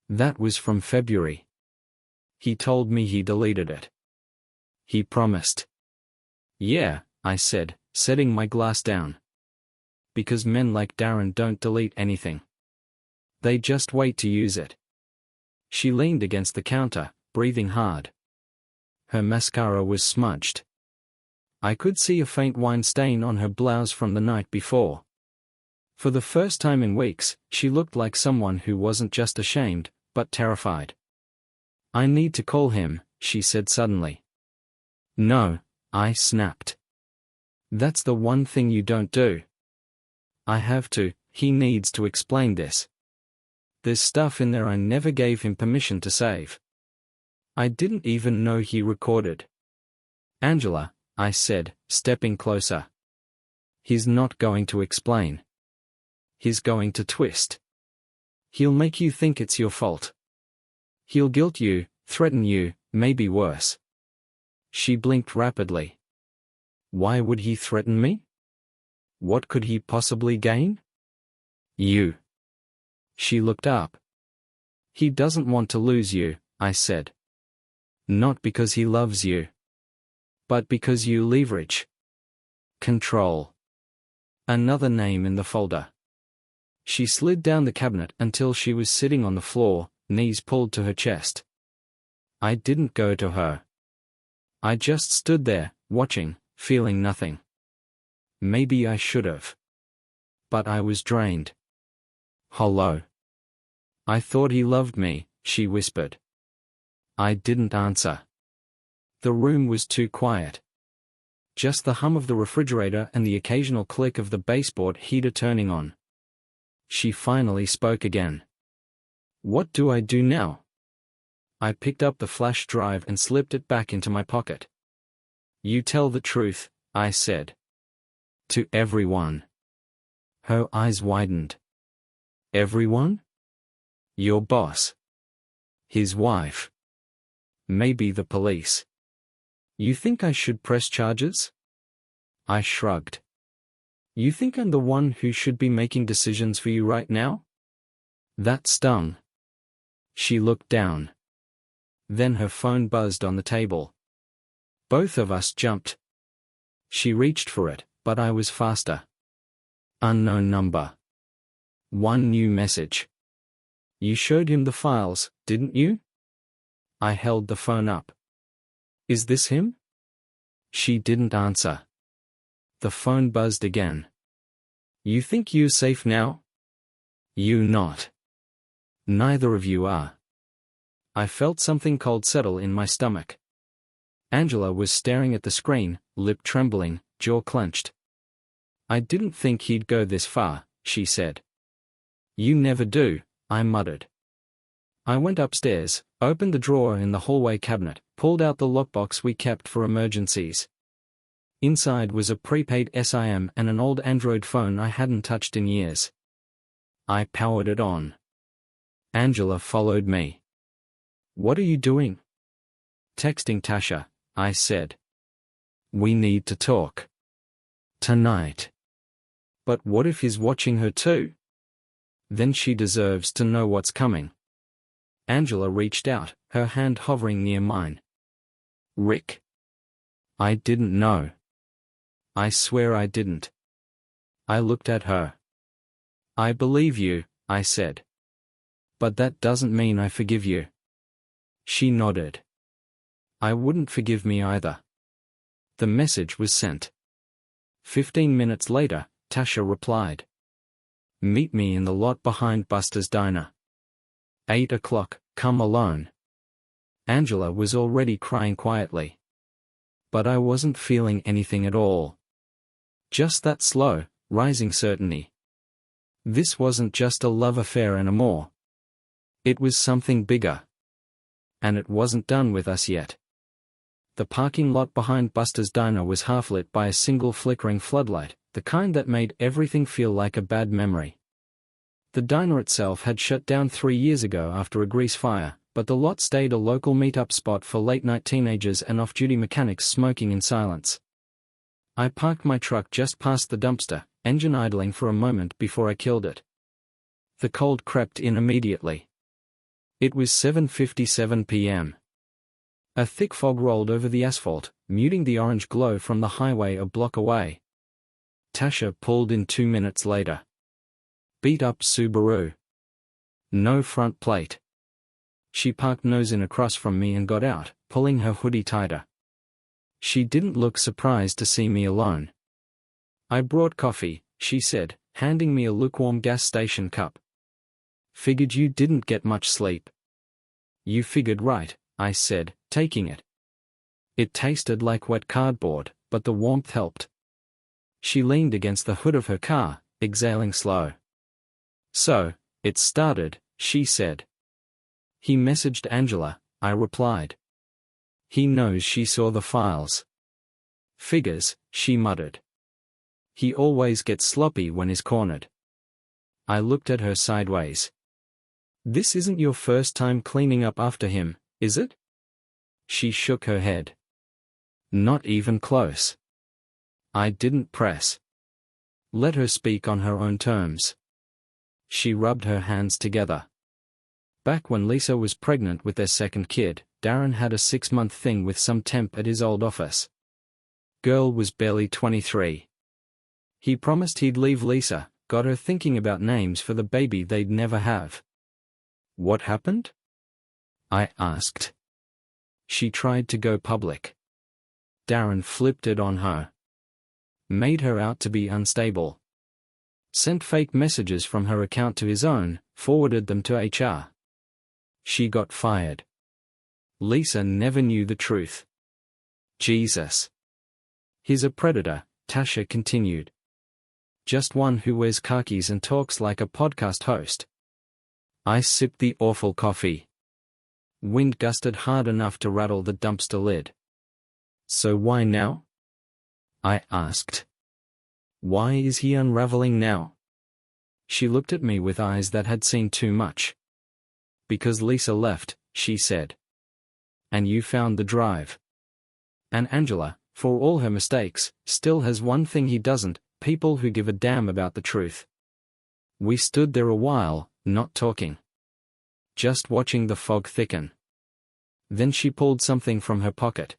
That was from February. He told me he deleted it. He promised. Yeah, I said, setting my glass down. Because men like Darren don't delete anything. They just wait to use it. She leaned against the counter, breathing hard. Her mascara was smudged. I could see a faint wine stain on her blouse from the night before. For the first time in weeks, she looked like someone who wasn't just ashamed, but terrified. I need to call him, she said suddenly. No, I snapped. That's the one thing you don't do. I have to, he needs to explain this. There's stuff in there I never gave him permission to save. I didn't even know he recorded. Angela, I said, stepping closer. He's not going to explain. He's going to twist. He'll make you think it's your fault. He'll guilt you, threaten you, maybe worse. She blinked rapidly. Why would he threaten me? What could he possibly gain? You. She looked up. He doesn't want to lose you, I said. Not because he loves you. But because you leverage. Control. Another name in the folder. She slid down the cabinet until she was sitting on the floor, knees pulled to her chest. I didn't go to her. I just stood there, watching, feeling nothing. Maybe I should have. But I was drained. Hollow. I thought he loved me, she whispered. I didn't answer. The room was too quiet. Just the hum of the refrigerator and the occasional click of the baseboard heater turning on. She finally spoke again. What do I do now? I picked up the flash drive and slipped it back into my pocket. You tell the truth, I said. To everyone. Her eyes widened. Everyone? Your boss. His wife. Maybe the police. You think I should press charges? I shrugged. You think I'm the one who should be making decisions for you right now? That stung. She looked down. Then her phone buzzed on the table. Both of us jumped. She reached for it, but I was faster. Unknown number. One new message. You showed him the files, didn't you? I held the phone up. Is this him? She didn't answer. The phone buzzed again. You think you're safe now? You not. Neither of you are. I felt something cold settle in my stomach. Angela was staring at the screen, lip trembling, jaw clenched. I didn't think he'd go this far, she said. You never do, I muttered. I went upstairs, opened the drawer in the hallway cabinet, pulled out the lockbox we kept for emergencies. Inside was a prepaid SIM and an old Android phone I hadn't touched in years. I powered it on. Angela followed me. What are you doing? Texting Tasha, I said. We need to talk. Tonight. But what if he's watching her too? Then she deserves to know what's coming. Angela reached out, her hand hovering near mine. Rick. I didn't know. I swear I didn't. I looked at her. I believe you, I said. But that doesn't mean I forgive you. She nodded. I wouldn't forgive me either. The message was sent. 15 minutes later, Tasha replied. Meet me in the lot behind Buster's Diner. 8 o'clock, come alone. Angela was already crying quietly. But I wasn't feeling anything at all. Just that slow, rising certainty. This wasn't just a love affair anymore. It was something bigger. And it wasn't done with us yet. The parking lot behind Buster's Diner was half lit by a single flickering floodlight, the kind that made everything feel like a bad memory. The diner itself had shut down 3 years ago after a grease fire, but the lot stayed a local meet-up spot for late-night teenagers and off-duty mechanics smoking in silence. I parked my truck just past the dumpster, engine idling for a moment before I killed it. The cold crept in immediately. It was 7:57 p.m. A thick fog rolled over the asphalt, muting the orange glow from the highway a block away. Tasha pulled in 2 minutes later. Beat-up Subaru. No front plate. She parked nose in across from me and got out, pulling her hoodie tighter. She didn't look surprised to see me alone. I brought coffee, she said, handing me a lukewarm gas station cup. Figured you didn't get much sleep. You figured right, I said, taking it. It tasted like wet cardboard, but the warmth helped. She leaned against the hood of her car, exhaling slow. So, it started, she said. He messaged Angela, I replied. He knows she saw the files. Figures, she muttered. He always gets sloppy when he's cornered. I looked at her sideways. This isn't your first time cleaning up after him, is it? She shook her head. Not even close. I didn't press. Let her speak on her own terms. She rubbed her hands together. Back when Lisa was pregnant with their second kid, Darren had a 6-month thing with some temp at his old office. Girl was barely 23. He promised he'd leave Lisa, got her thinking about names for the baby they'd never have. What happened? I asked. She tried to go public. Darren flipped it on her. Made her out to be unstable. Sent fake messages from her account to his own, forwarded them to HR. She got fired. Lisa never knew the truth. Jesus. He's a predator, Tasha continued. Just one who wears khakis and talks like a podcast host. I sipped the awful coffee. Wind gusted hard enough to rattle the dumpster lid. So why now? I asked. Why is he unraveling now? She looked at me with eyes that had seen too much. Because Lisa left, she said. And you found the drive. And Angela, for all her mistakes, still has one thing he doesn't: people who give a damn about the truth. We stood there a while, not talking. Just watching the fog thicken. Then she pulled something from her pocket.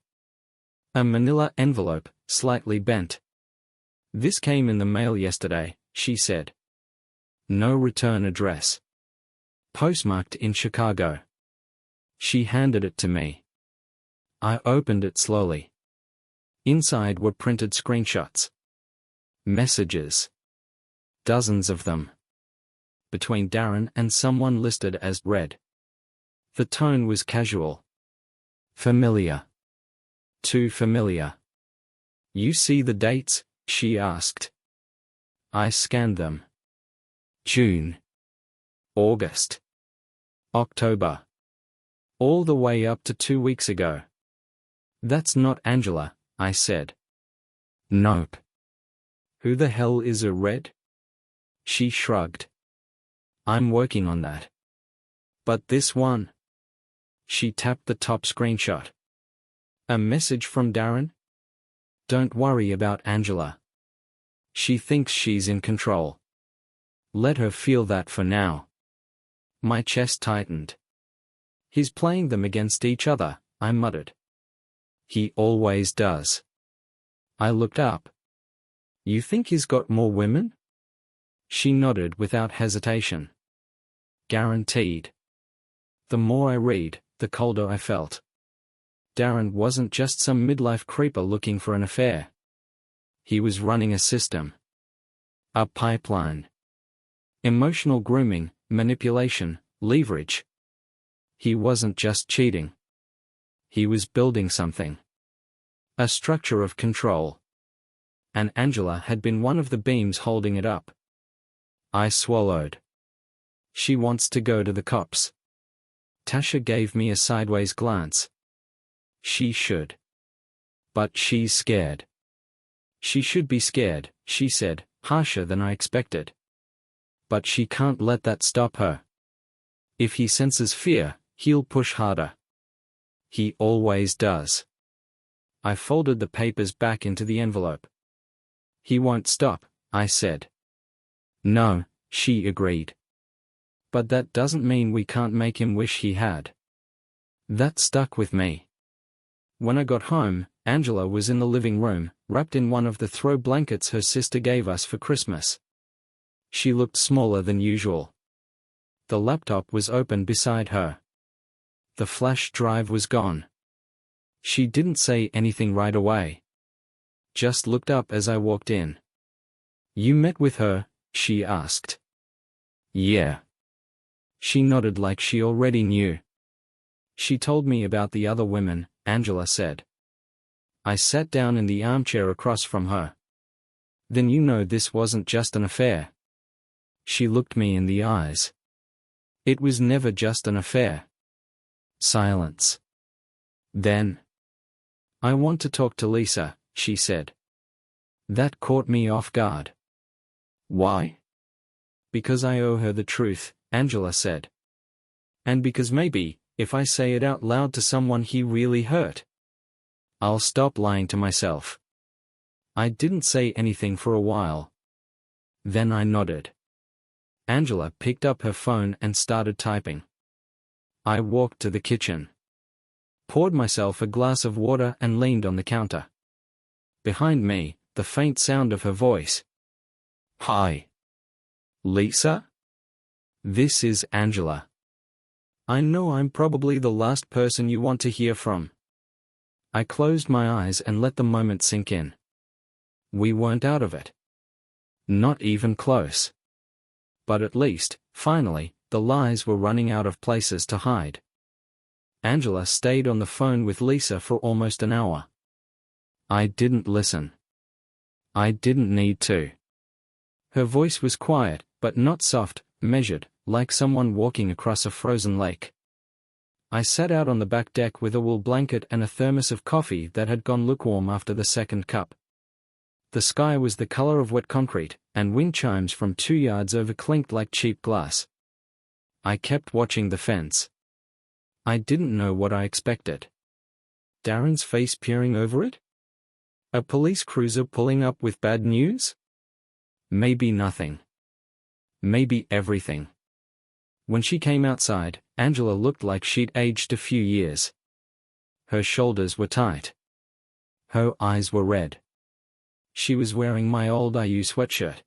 A manila envelope, slightly bent. This came in the mail yesterday, she said. No return address. Postmarked in Chicago. She handed it to me. I opened it slowly. Inside were printed screenshots. Messages. Dozens of them. Between Darren and someone listed as Red. The tone was casual. Familiar. Too familiar. You see the dates? She asked. I scanned them. June. August. October. All the way up to 2 weeks ago. That's not Angela, I said. Nope. Who the hell is a Red? She shrugged. I'm working on that. But this one? She tapped the top screenshot. A message from Darren? Don't worry about Angela. She thinks she's in control. Let her feel that for now. My chest tightened. He's playing them against each other, I muttered. He always does. I looked up. You think he's got more women? She nodded without hesitation. Guaranteed. The more I read, the colder I felt. Darren wasn't just some midlife creeper looking for an affair. He was running a system. A pipeline. Emotional grooming, manipulation, leverage. He wasn't just cheating. He was building something. A structure of control. And Angela had been one of the beams holding it up. I swallowed. She wants to go to the cops. Tasha gave me a sideways glance. She should. But she's scared. She should be scared, she said, harsher than I expected. But she can't let that stop her. If he senses fear, he'll push harder. He always does. I folded the papers back into the envelope. He won't stop, I said. No, she agreed. But that doesn't mean we can't make him wish he had. That stuck with me. When I got home, Angela was in the living room, wrapped in one of the throw blankets her sister gave us for Christmas. She looked smaller than usual. The laptop was open beside her. The flash drive was gone. She didn't say anything right away. Just looked up as I walked in. You met with her? She asked. Yeah. She nodded like she already knew. She told me about the other women, Angela said. I sat down in the armchair across from her. Then you know this wasn't just an affair. She looked me in the eyes. It was never just an affair. Silence. Then. I want to talk to Lisa, she said. That caught me off guard. Why? Because I owe her the truth, Angela said. And because maybe, if I say it out loud to someone he really hurt, I'll stop lying to myself. I didn't say anything for a while. Then I nodded. Angela picked up her phone and started typing. I walked to the kitchen. Poured myself a glass of water and leaned on the counter. Behind me, the faint sound of her voice. Hi. Lisa? This is Angela. I know I'm probably the last person you want to hear from. I closed my eyes and let the moment sink in. We weren't out of it. Not even close. But at least, finally, the lies were running out of places to hide. Angela stayed on the phone with Lisa for almost an hour. I didn't listen. I didn't need to. Her voice was quiet, but not soft, measured, like someone walking across a frozen lake. I sat out on the back deck with a wool blanket and a thermos of coffee that had gone lukewarm after the second cup. The sky was the color of wet concrete, and wind chimes from 2 yards over clinked like cheap glass. I kept watching the fence. I didn't know what I expected. Darren's face peering over it? A police cruiser pulling up with bad news? Maybe nothing. Maybe everything. When she came outside, Angela looked like she'd aged a few years. Her shoulders were tight. Her eyes were red. She was wearing my old IU sweatshirt.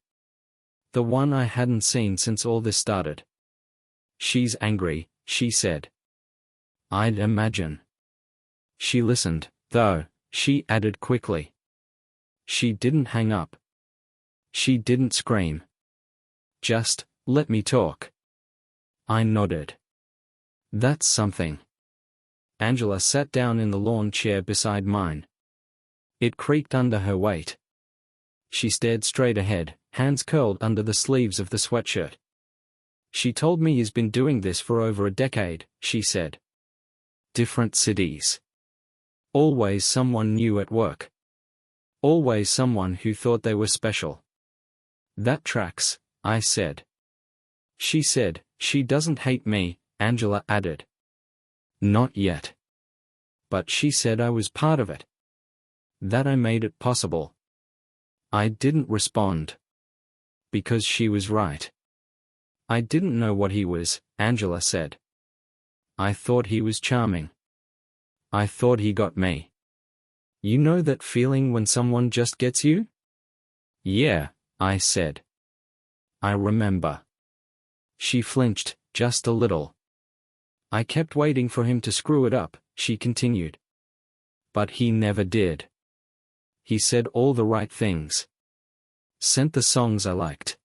The one I hadn't seen since all this started. She's angry, she said. I'd imagine. She listened, though, she added quickly. She didn't hang up. She didn't scream. Just, let me talk. I nodded. That's something. Angela sat down in the lawn chair beside mine. It creaked under her weight. She stared straight ahead, hands curled under the sleeves of the sweatshirt. She told me he's been doing this for over a decade, she said. Different cities. Always someone new at work. Always someone who thought they were special. That tracks, I said. She said, she doesn't hate me, Angela added. Not yet. But she said I was part of it. That I made it possible. I didn't respond. Because she was right. I didn't know what he was, Angela said. I thought he was charming. I thought he got me. You know that feeling when someone just gets you? Yeah, I said. I remember. She flinched, just a little. I kept waiting for him to screw it up, she continued. But he never did. He said all the right things. Sent the songs I liked.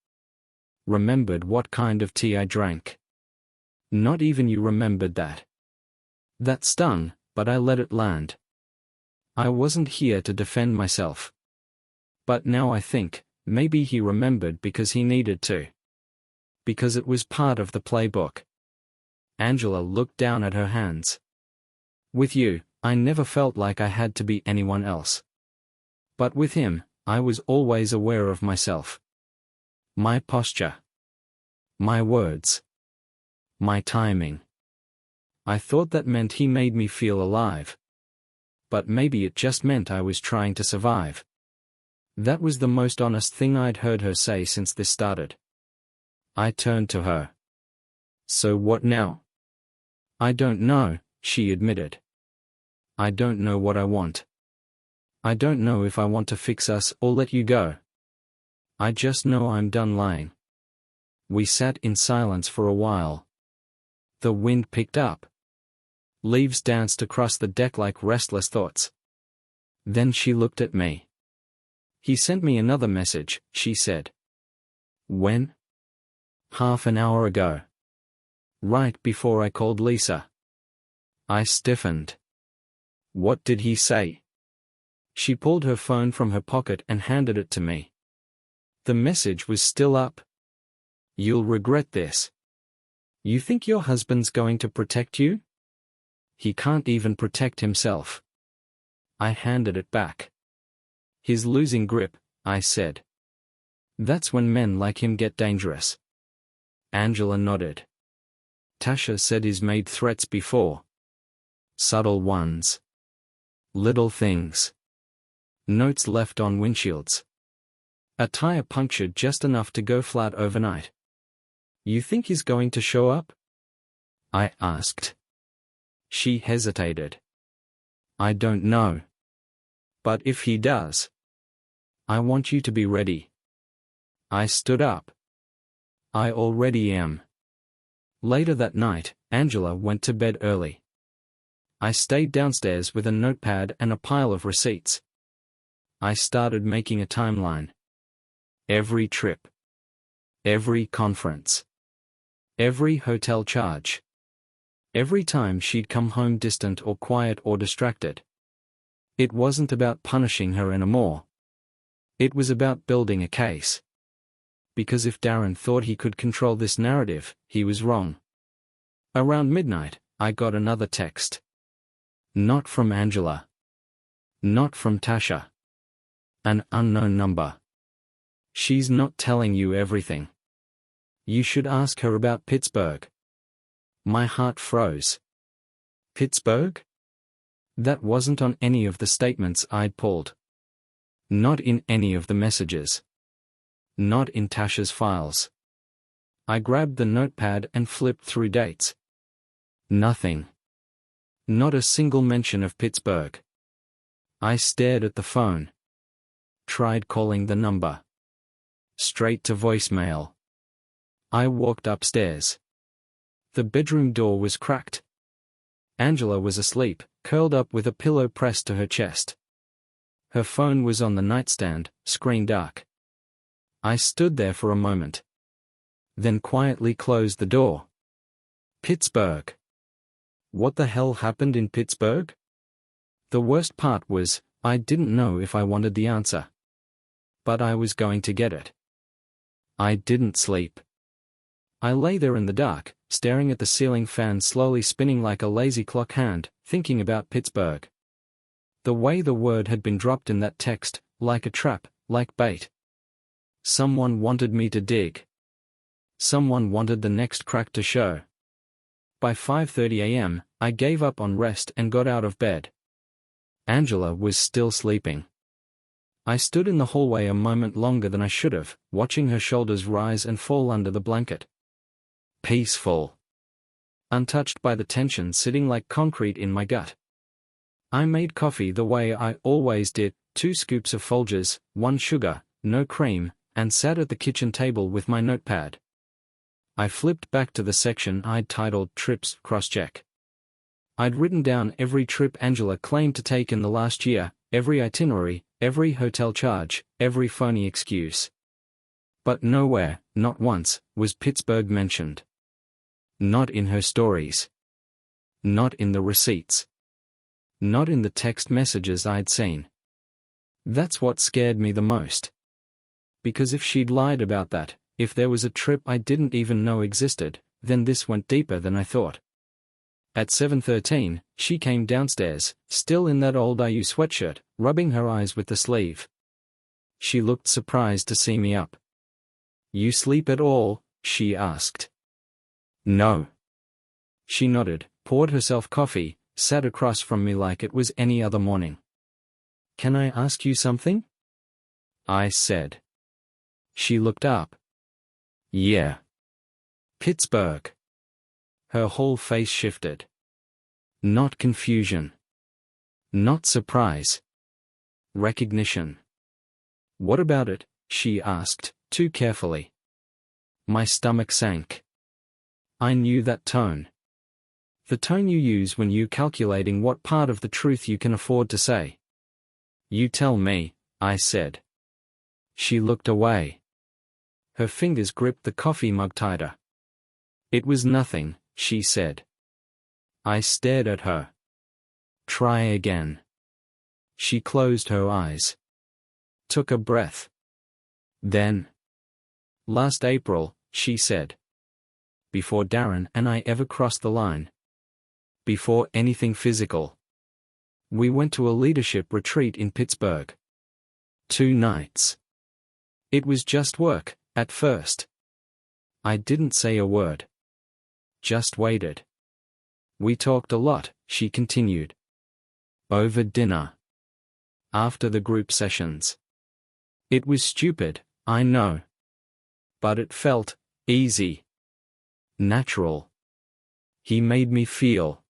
Remembered what kind of tea I drank. Not even you remembered that. That stung, but I let it land. I wasn't here to defend myself. But now I think, maybe he remembered because he needed to. Because it was part of the playbook. Angela looked down at her hands. With you, I never felt like I had to be anyone else. But with him, I was always aware of myself. My posture. My words. My timing. I thought that meant he made me feel alive. But maybe it just meant I was trying to survive. That was the most honest thing I'd heard her say since this started. I turned to her. So what now? I don't know, she admitted. I don't know what I want. I don't know if I want to fix us or let you go. I just know I'm done lying. We sat in silence for a while. The wind picked up. Leaves danced across the deck like restless thoughts. Then she looked at me. He sent me another message, she said. When? Half an hour ago. Right before I called Lisa. I stiffened. What did he say? She pulled her phone from her pocket and handed it to me. The message was still up. You'll regret this. You think your husband's going to protect you? He can't even protect himself. I handed it back. He's losing grip, I said. That's when men like him get dangerous. Angela nodded. Tasha said he's made threats before. Subtle ones. Little things. Notes left on windshields. A tire punctured just enough to go flat overnight. You think he's going to show up? I asked. She hesitated. I don't know. But if he does, I want you to be ready. I stood up. I already am. Later that night, Angela went to bed early. I stayed downstairs with a notepad and a pile of receipts. I started making a timeline. Every trip. Every conference. Every hotel charge. Every time she'd come home distant or quiet or distracted. It wasn't about punishing her anymore. It was about building a case. Because if Darren thought he could control this narrative, he was wrong. Around midnight, I got another text. Not from Angela. Not from Tasha. An unknown number. She's not telling you everything. You should ask her about Pittsburgh. My heart froze. Pittsburgh? That wasn't on any of the statements I'd pulled. Not in any of the messages. Not in Tasha's files. I grabbed the notepad and flipped through dates. Nothing. Not a single mention of Pittsburgh. I stared at the phone. Tried calling the number. Straight to voicemail. I walked upstairs. The bedroom door was cracked. Angela was asleep, curled up with a pillow pressed to her chest. Her phone was on the nightstand, screen dark. I stood there for a moment. Then quietly closed the door. Pittsburgh. What the hell happened in Pittsburgh? The worst part was, I didn't know if I wanted the answer. But I was going to get it. I didn't sleep. I lay there in the dark, staring at the ceiling fan slowly spinning like a lazy clock hand, thinking about Pittsburgh. The way the word had been dropped in that text, like a trap, like bait. Someone wanted me to dig. Someone wanted the next crack to show. By 5:30 a.m., I gave up on rest and got out of bed. Angela was still sleeping. I stood in the hallway a moment longer than I should have, watching her shoulders rise and fall under the blanket. Peaceful. Untouched by the tension sitting like concrete in my gut. I made coffee the way I always did, 2 scoops of Folgers, 1 sugar, no cream, and sat at the kitchen table with my notepad. I flipped back to the section I'd titled Trips Crosscheck. I'd written down every trip Angela claimed to take in the last year, every itinerary, every hotel charge, every phony excuse. But nowhere, not once, was Pittsburgh mentioned. Not in her stories. Not in the receipts. Not in the text messages I'd seen. That's what scared me the most. Because if she'd lied about that, if there was a trip I didn't even know existed, then this went deeper than I thought. At 7:13, she came downstairs, still in that old IU sweatshirt, rubbing her eyes with the sleeve. She looked surprised to see me up. "You sleep at all?" she asked. "No." She nodded, poured herself coffee, sat across from me like it was any other morning. "Can I ask you something?" I said. She looked up. "Yeah." "Pittsburgh." Her whole face shifted. Not confusion. Not surprise. Recognition. "What about it?" she asked, too carefully. My stomach sank. I knew that tone. The tone you use when you're calculating what part of the truth you can afford to say. "You tell me," I said. She looked away. Her fingers gripped the coffee mug tighter. "It was nothing," she said. I stared at her. "Try again." She closed her eyes. Took a breath. Then. "Last April," she said. "Before Darren and I ever crossed the line. Before anything physical. We went to a leadership retreat in Pittsburgh. 2 nights. It was just work, at first. I didn't say a word. Just waited. We talked a lot," she continued. "Over dinner. After the group sessions. It was stupid, I know. But it felt easy. Natural. He made me feel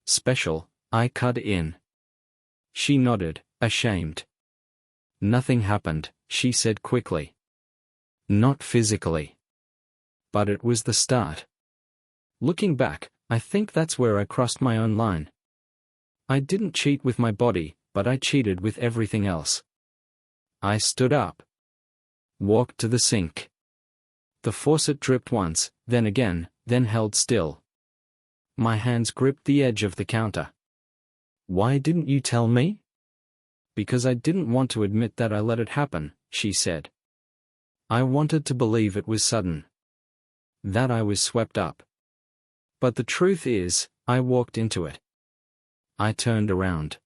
special." I cut in. She nodded, ashamed. "Nothing happened," she said quickly. "Not physically. But it was the start. Looking back, I think that's where I crossed my own line. I didn't cheat with my body, but I cheated with everything else." I stood up. Walked to the sink. The faucet dripped once, then again, then held still. My hands gripped the edge of the counter. "Why didn't you tell me?" "Because I didn't want to admit that I let it happen," she said. "I wanted to believe it was sudden. That I was swept up. But the truth is, I walked into it." I turned around.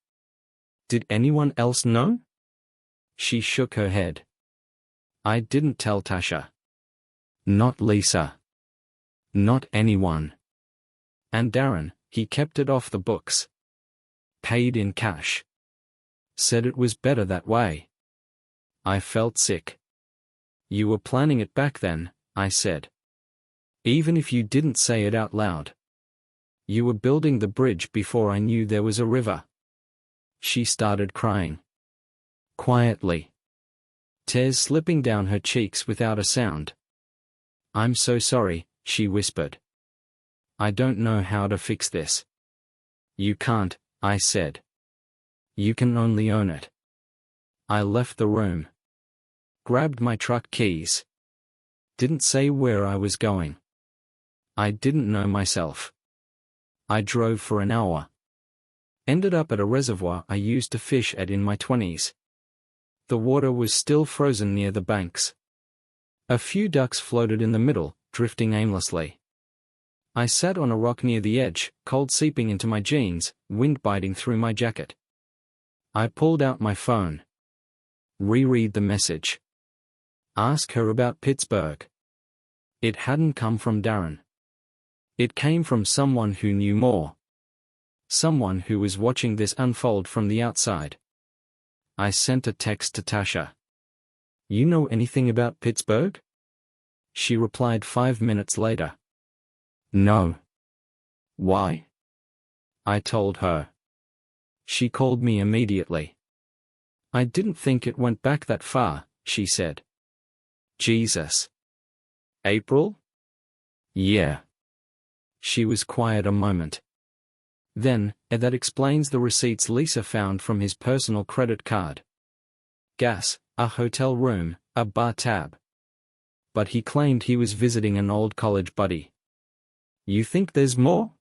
"Did anyone else know?" She shook her head. I didn't tell Tasha. Not Lisa. Not anyone. And Darren, he kept it off the books. Paid in cash. Said it was better that way. I felt sick. You were planning it back then, I said. Even if you didn't say it out loud. You were building the bridge before I knew there was a river. She started crying. Quietly. Tears slipping down her cheeks without a sound. I'm so sorry, she whispered. I don't know how to fix this. You can't, I said. You can only own it. I left the room. Grabbed my truck keys. Didn't say where I was going. I didn't know myself. I drove for an hour. Ended up at a reservoir I used to fish at in my 20s. The water was still frozen near the banks. A few ducks floated in the middle, drifting aimlessly. I sat on a rock near the edge, cold seeping into my jeans, wind biting through my jacket. I pulled out my phone. Reread the message. Ask her about Pittsburgh. It hadn't come from Darren. It came from someone who knew more. Someone who was watching this unfold from the outside. I sent a text to Tasha. You know anything about Pittsburgh? She replied 5 minutes later. No. Why? I told her. She called me immediately. I didn't think it went back that far, she said. Jesus. April? Yeah. She was quiet a moment. Then, that explains the receipts Lisa found from his personal credit card. Gas, a hotel room, a bar tab. But he claimed he was visiting an old college buddy. You think there's more?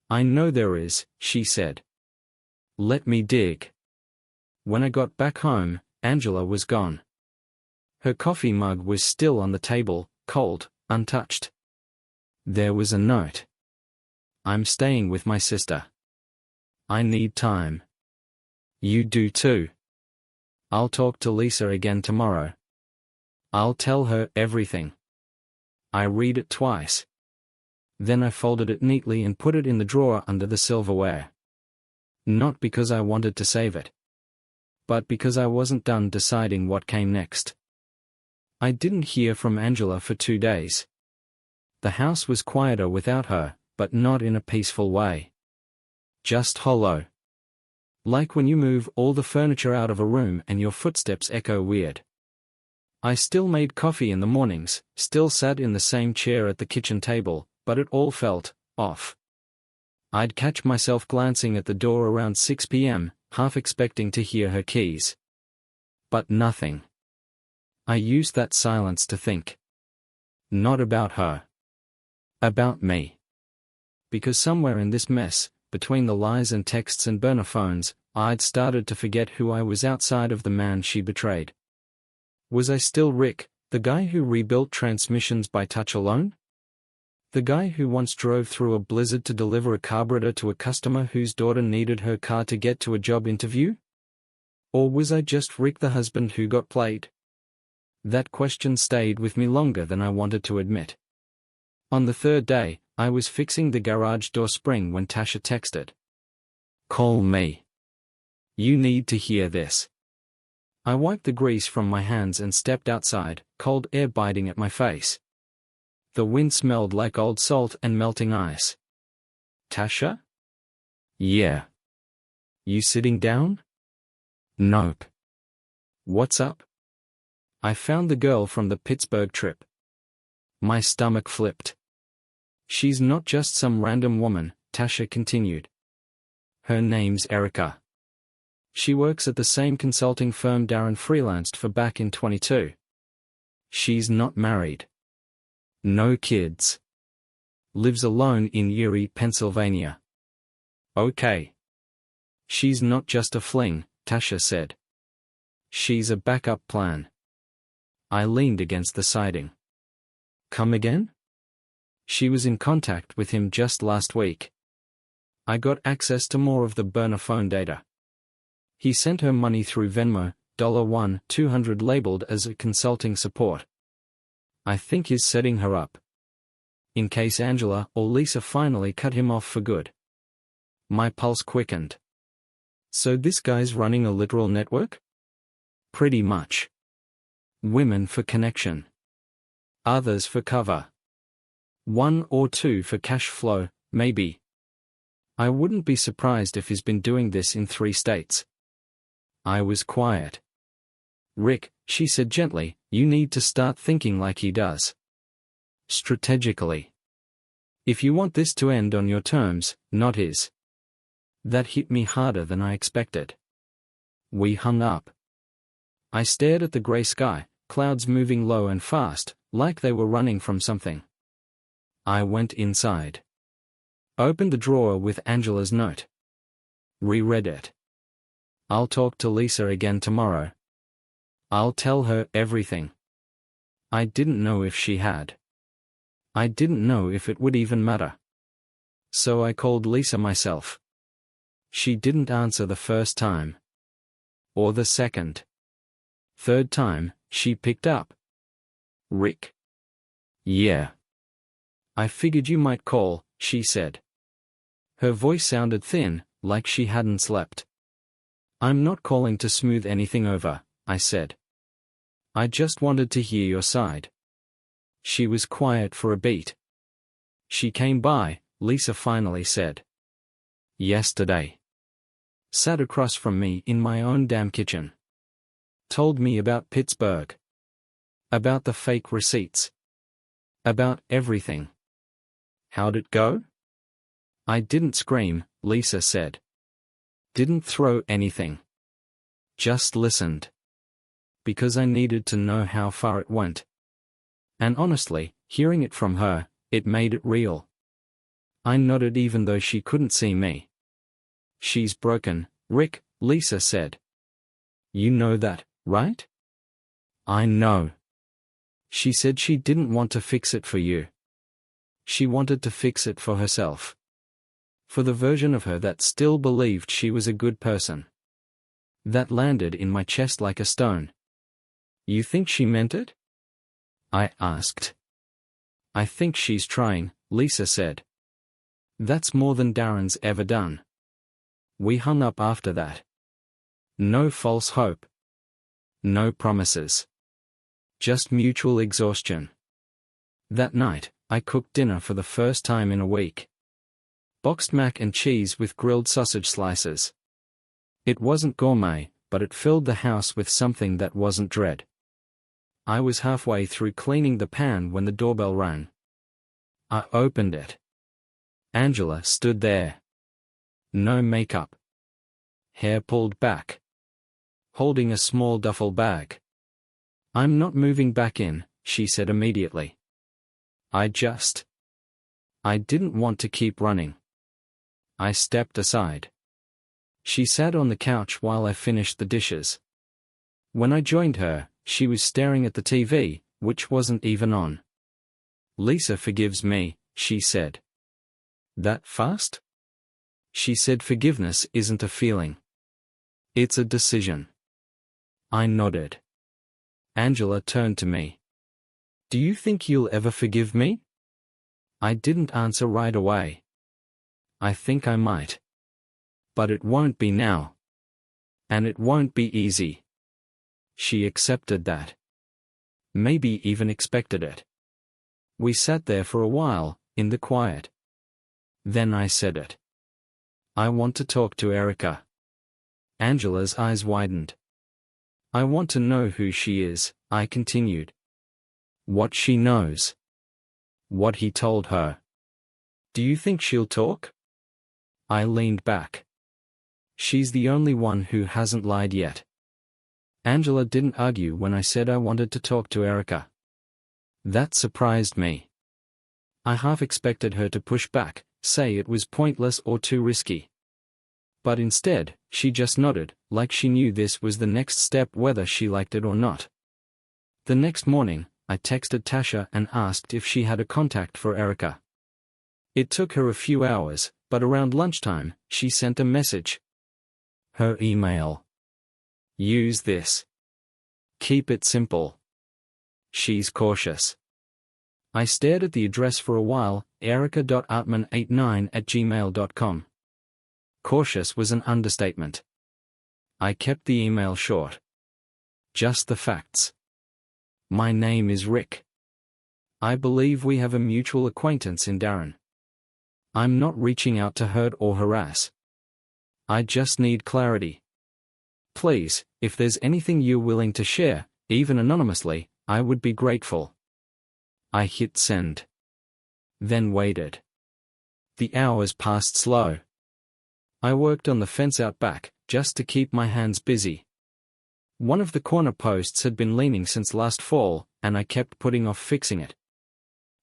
I know there is, she said. Let me dig. When I got back home, Angela was gone. Her coffee mug was still on the table, cold, untouched. There was a note. I'm staying with my sister. I need time. You do too. I'll talk to Lisa again tomorrow. I'll tell her everything. I read it twice. Then I folded it neatly and put it in the drawer under the silverware. Not because I wanted to save it, but because I wasn't done deciding what came next. I didn't hear from Angela for 2 days. The house was quieter without her, but not in a peaceful way. Just hollow. Like when you move all the furniture out of a room and your footsteps echo weird. I still made coffee in the mornings, still sat in the same chair at the kitchen table, but it all felt off. I'd catch myself glancing at the door around 6 p.m., half expecting to hear her keys. But nothing. I used that silence to think. Not about her. About me. Because somewhere in this mess, between the lies and texts and burner phones, I'd started to forget who I was outside of the man she betrayed. Was I still Rick, the guy who rebuilt transmissions by touch alone? The guy who once drove through a blizzard to deliver a carburetor to a customer whose daughter needed her car to get to a job interview? Or was I just Rick, the husband who got played? That question stayed with me longer than I wanted to admit. On the 3rd day, I was fixing the garage door spring when Tasha texted. Call me. You need to hear this. I wiped the grease from my hands and stepped outside, cold air biting at my face. The wind smelled like old salt and melting ice. Tasha? Yeah. You sitting down? Nope. What's up? I found the girl from the Pittsburgh trip. My stomach flipped. She's not just some random woman, Tasha continued. Her name's Erica. She works at the same consulting firm Darren freelanced for back in 22. She's not married. No kids. Lives alone in Erie, Pennsylvania. Okay. She's not just a fling, Tasha said. She's a backup plan. I leaned against the siding. Come again? She was in contact with him just last week. I got access to more of the burner phone data. He sent her money through Venmo, $1,200 labeled as a consulting support. I think he's setting her up. In case Angela or Lisa finally cut him off for good. My pulse quickened. So this guy's running a literal network? Pretty much. Women for connection. Others for cover. One or two for cash flow, maybe. I wouldn't be surprised if he's been doing this in 3 states. I was quiet. Rick, she said gently, you need to start thinking like he does. Strategically. If you want this to end on your terms, not his. That hit me harder than I expected. We hung up. I stared at the gray sky, clouds moving low and fast, like they were running from something. I went inside. Opened the drawer with Angela's note. Reread it. I'll talk to Lisa again tomorrow. I'll tell her everything. I didn't know if she had. I didn't know if it would even matter. So I called Lisa myself. She didn't answer the first time. Or the second. Third time, she picked up. Rick. Yeah. I figured you might call, she said. Her voice sounded thin, like she hadn't slept. I'm not calling to smooth anything over, I said. I just wanted to hear your side. She was quiet for a beat. She came by, Lisa finally said. Yesterday. Sat across from me in my own damn kitchen. Told me about Pittsburgh. About the fake receipts. About everything. How'd it go? I didn't scream, Lisa said. Didn't throw anything. Just listened. Because I needed to know how far it went. And honestly, hearing it from her, it made it real. I nodded even though she couldn't see me. She's broken, Rick, Lisa said. You know that, right? I know. She said she didn't want to fix it for you. She wanted to fix it for herself. For the version of her that still believed she was a good person. That landed in my chest like a stone. You think she meant it? I asked. I think she's trying, Lisa said. That's more than Darren's ever done. We hung up after that. No false hope. No promises. Just mutual exhaustion. That night, I cooked dinner for the first time in a week. Boxed mac and cheese with grilled sausage slices. It wasn't gourmet, but it filled the house with something that wasn't dread. I was halfway through cleaning the pan when the doorbell rang. I opened it. Angela stood there. No makeup. Hair pulled back. Holding a small duffel bag. I'm not moving back in, she said immediately. I didn't want to keep running. I stepped aside. She sat on the couch while I finished the dishes. When I joined her, she was staring at the TV, which wasn't even on. Lisa forgives me, she said. That fast? She said forgiveness isn't a feeling. It's a decision. I nodded. Angela turned to me. Do you think you'll ever forgive me? I didn't answer right away. I think I might. But it won't be now. And it won't be easy. She accepted that. Maybe even expected it. We sat there for a while, in the quiet. Then I said it. I want to talk to Erica. Angela's eyes widened. I want to know who she is, I continued. What she knows. What he told her. Do you think she'll talk? I leaned back. She's the only one who hasn't lied yet. Angela didn't argue when I said I wanted to talk to Erica. That surprised me. I half expected her to push back, say it was pointless or too risky. But instead, she just nodded, like she knew this was the next step whether she liked it or not. The next morning, I texted Tasha and asked if she had a contact for Erica. It took her a few hours, but around lunchtime, she sent a message. Her email. Use this. Keep it simple. She's cautious. I stared at the address for a while, erica.artman89@gmail.com. Cautious was an understatement. I kept the email short. Just the facts. My name is Rick. I believe we have a mutual acquaintance in Darren. I'm not reaching out to hurt or harass. I just need clarity. Please, if there's anything you're willing to share, even anonymously, I would be grateful. I hit send. Then waited. The hours passed slow. I worked on the fence out back, just to keep my hands busy. One of the corner posts had been leaning since last fall, and I kept putting off fixing it.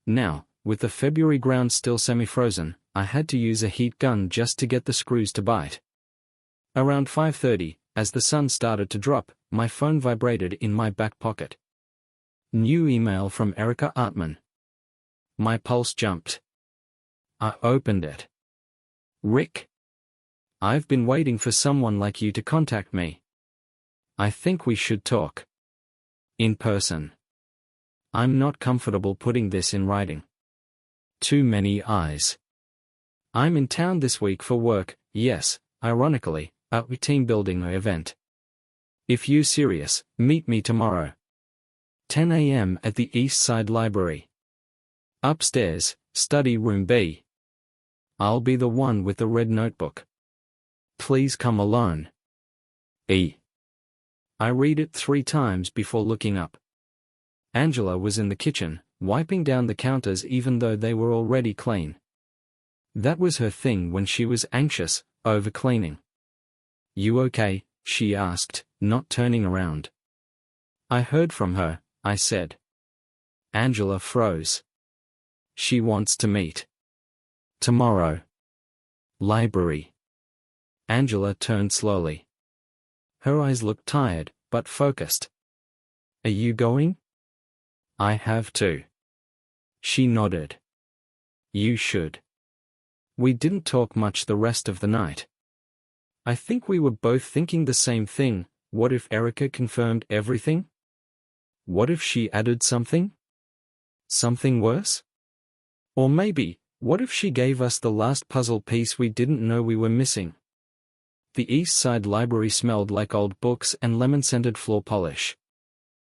Now, with the February ground still semi-frozen, I had to use a heat gun just to get the screws to bite. Around 5:30, as the sun started to drop, my phone vibrated in my back pocket. New email from Erica Artman. My pulse jumped. I opened it. Rick. I've been waiting for someone like you to contact me. I think we should talk. In person. I'm not comfortable putting this in writing. Too many eyes. I'm in town this week for work, yes, ironically, a team building event. If you're serious, meet me tomorrow. 10 a.m. at the East Side Library. Upstairs, study room B. I'll be the one with the red notebook. Please come alone. E. I read it 3 times before looking up. Angela was in the kitchen, wiping down the counters even though they were already clean. That was her thing when she was anxious, over-cleaning. You okay? She asked, not turning around. I heard from her, I said. Angela froze. She wants to meet. Tomorrow. Library. Angela turned slowly. Her eyes looked tired, but focused. Are you going? I have to. She nodded. You should. We didn't talk much the rest of the night. I think we were both thinking the same thing. What if Erica confirmed everything? What if she added something? Something worse? Or maybe, what if she gave us the last puzzle piece we didn't know we were missing? The East Side Library smelled like old books and lemon-scented floor polish.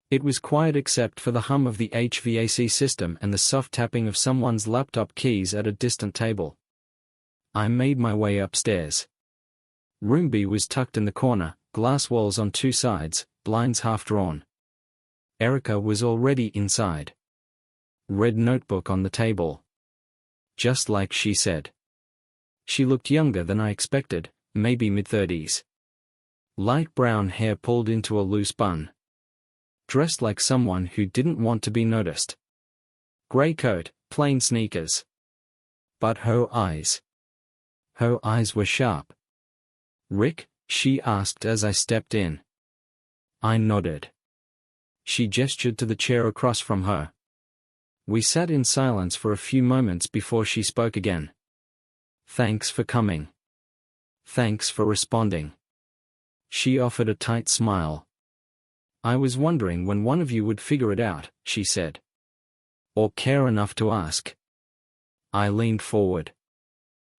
It was quiet except for the hum of the HVAC system and the soft tapping of someone's laptop keys at a distant table. I made my way upstairs. Room B was tucked in the corner, glass walls on 2 sides, blinds half drawn. Erica was already inside. Red notebook on the table. Just like she said. She looked younger than I expected, maybe mid-30s. Light brown hair pulled into a loose bun. Dressed like someone who didn't want to be noticed. Grey coat, plain sneakers. But her eyes. Her eyes were sharp. Rick? She asked as I stepped in. I nodded. She gestured to the chair across from her. We sat in silence for a few moments before she spoke again. Thanks for coming. Thanks for responding. She offered a tight smile. I was wondering when one of you would figure it out, she said. Or care enough to ask. I leaned forward.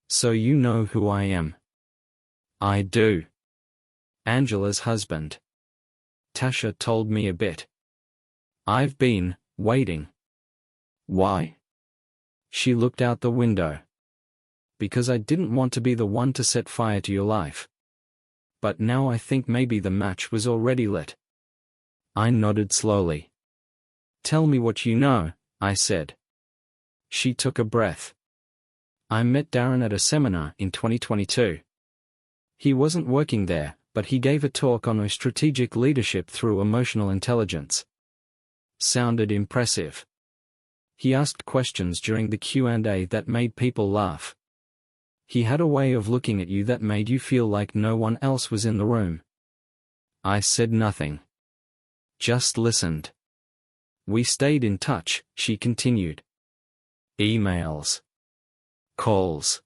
So you know who I am? I do. Angela's husband. Tasha told me a bit. I've been waiting. Why? She looked out the window. Because I didn't want to be the one to set fire to your life. But now I think maybe the match was already lit. I nodded slowly. Tell me what you know, I said. She took a breath. I met Darren at a seminar in 2022. He wasn't working there, but he gave a talk on strategic leadership through emotional intelligence. Sounded impressive. He asked questions during the Q&A that made people laugh. He had a way of looking at you that made you feel like no one else was in the room. I said nothing. Just listened. We stayed in touch, she continued. Emails. Calls.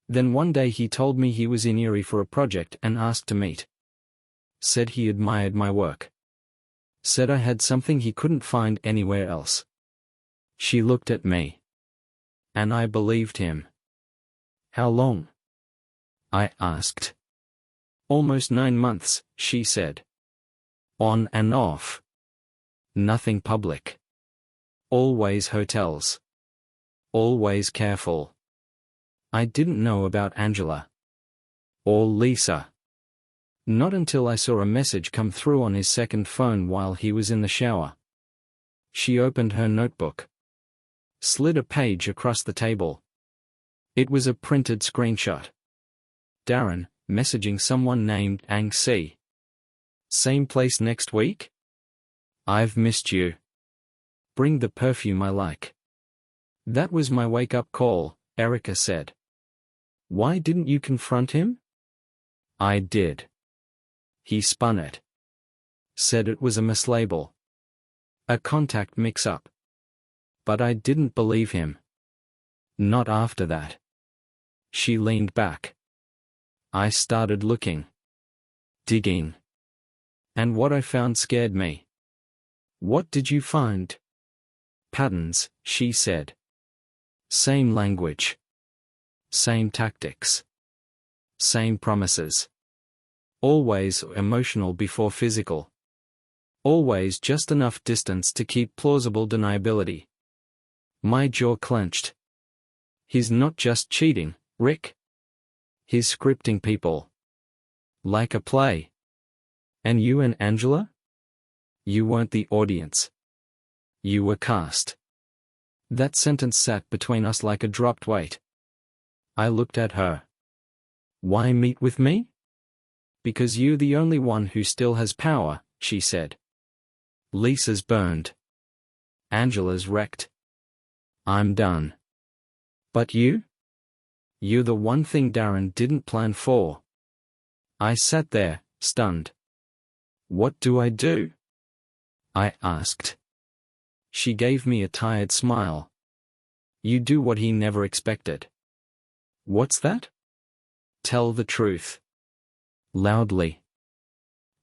Then one day he told me he was in Erie for a project and asked to meet. Said he admired my work. Said I had something he couldn't find anywhere else. She looked at me. And I believed him. How long? I asked. Almost 9 months, she said. On and off. Nothing public. Always hotels. Always careful. I didn't know about Angela. Or Lisa. Not until I saw a message come through on his second phone while he was in the shower. She opened her notebook. Slid a page across the table. It was a printed screenshot. Darren, messaging someone named Ang C. Same place next week? I've missed you. Bring the perfume I like. That was my wake-up call, Erica said. Why didn't you confront him? I did. He spun it. Said it was a mislabel. A contact mix-up. But I didn't believe him. Not after that. She leaned back. I started looking. Digging. And what I found scared me. What did you find? Patterns, she said. Same language. Same tactics. Same promises. Always emotional before physical. Always just enough distance to keep plausible deniability. My jaw clenched. He's not just cheating, Rick. He's scripting people. Like a play. And you and Angela? You weren't the audience. You were cast. That sentence sat between us like a dropped weight. I looked at her. Why meet with me? Because you're the only one who still has power, she said. Lisa's burned. Angela's wrecked. I'm done. But you? You're the one thing Darren didn't plan for. I sat there, stunned. What do I do? I asked. She gave me a tired smile. You do what he never expected. What's that? Tell the truth. Loudly.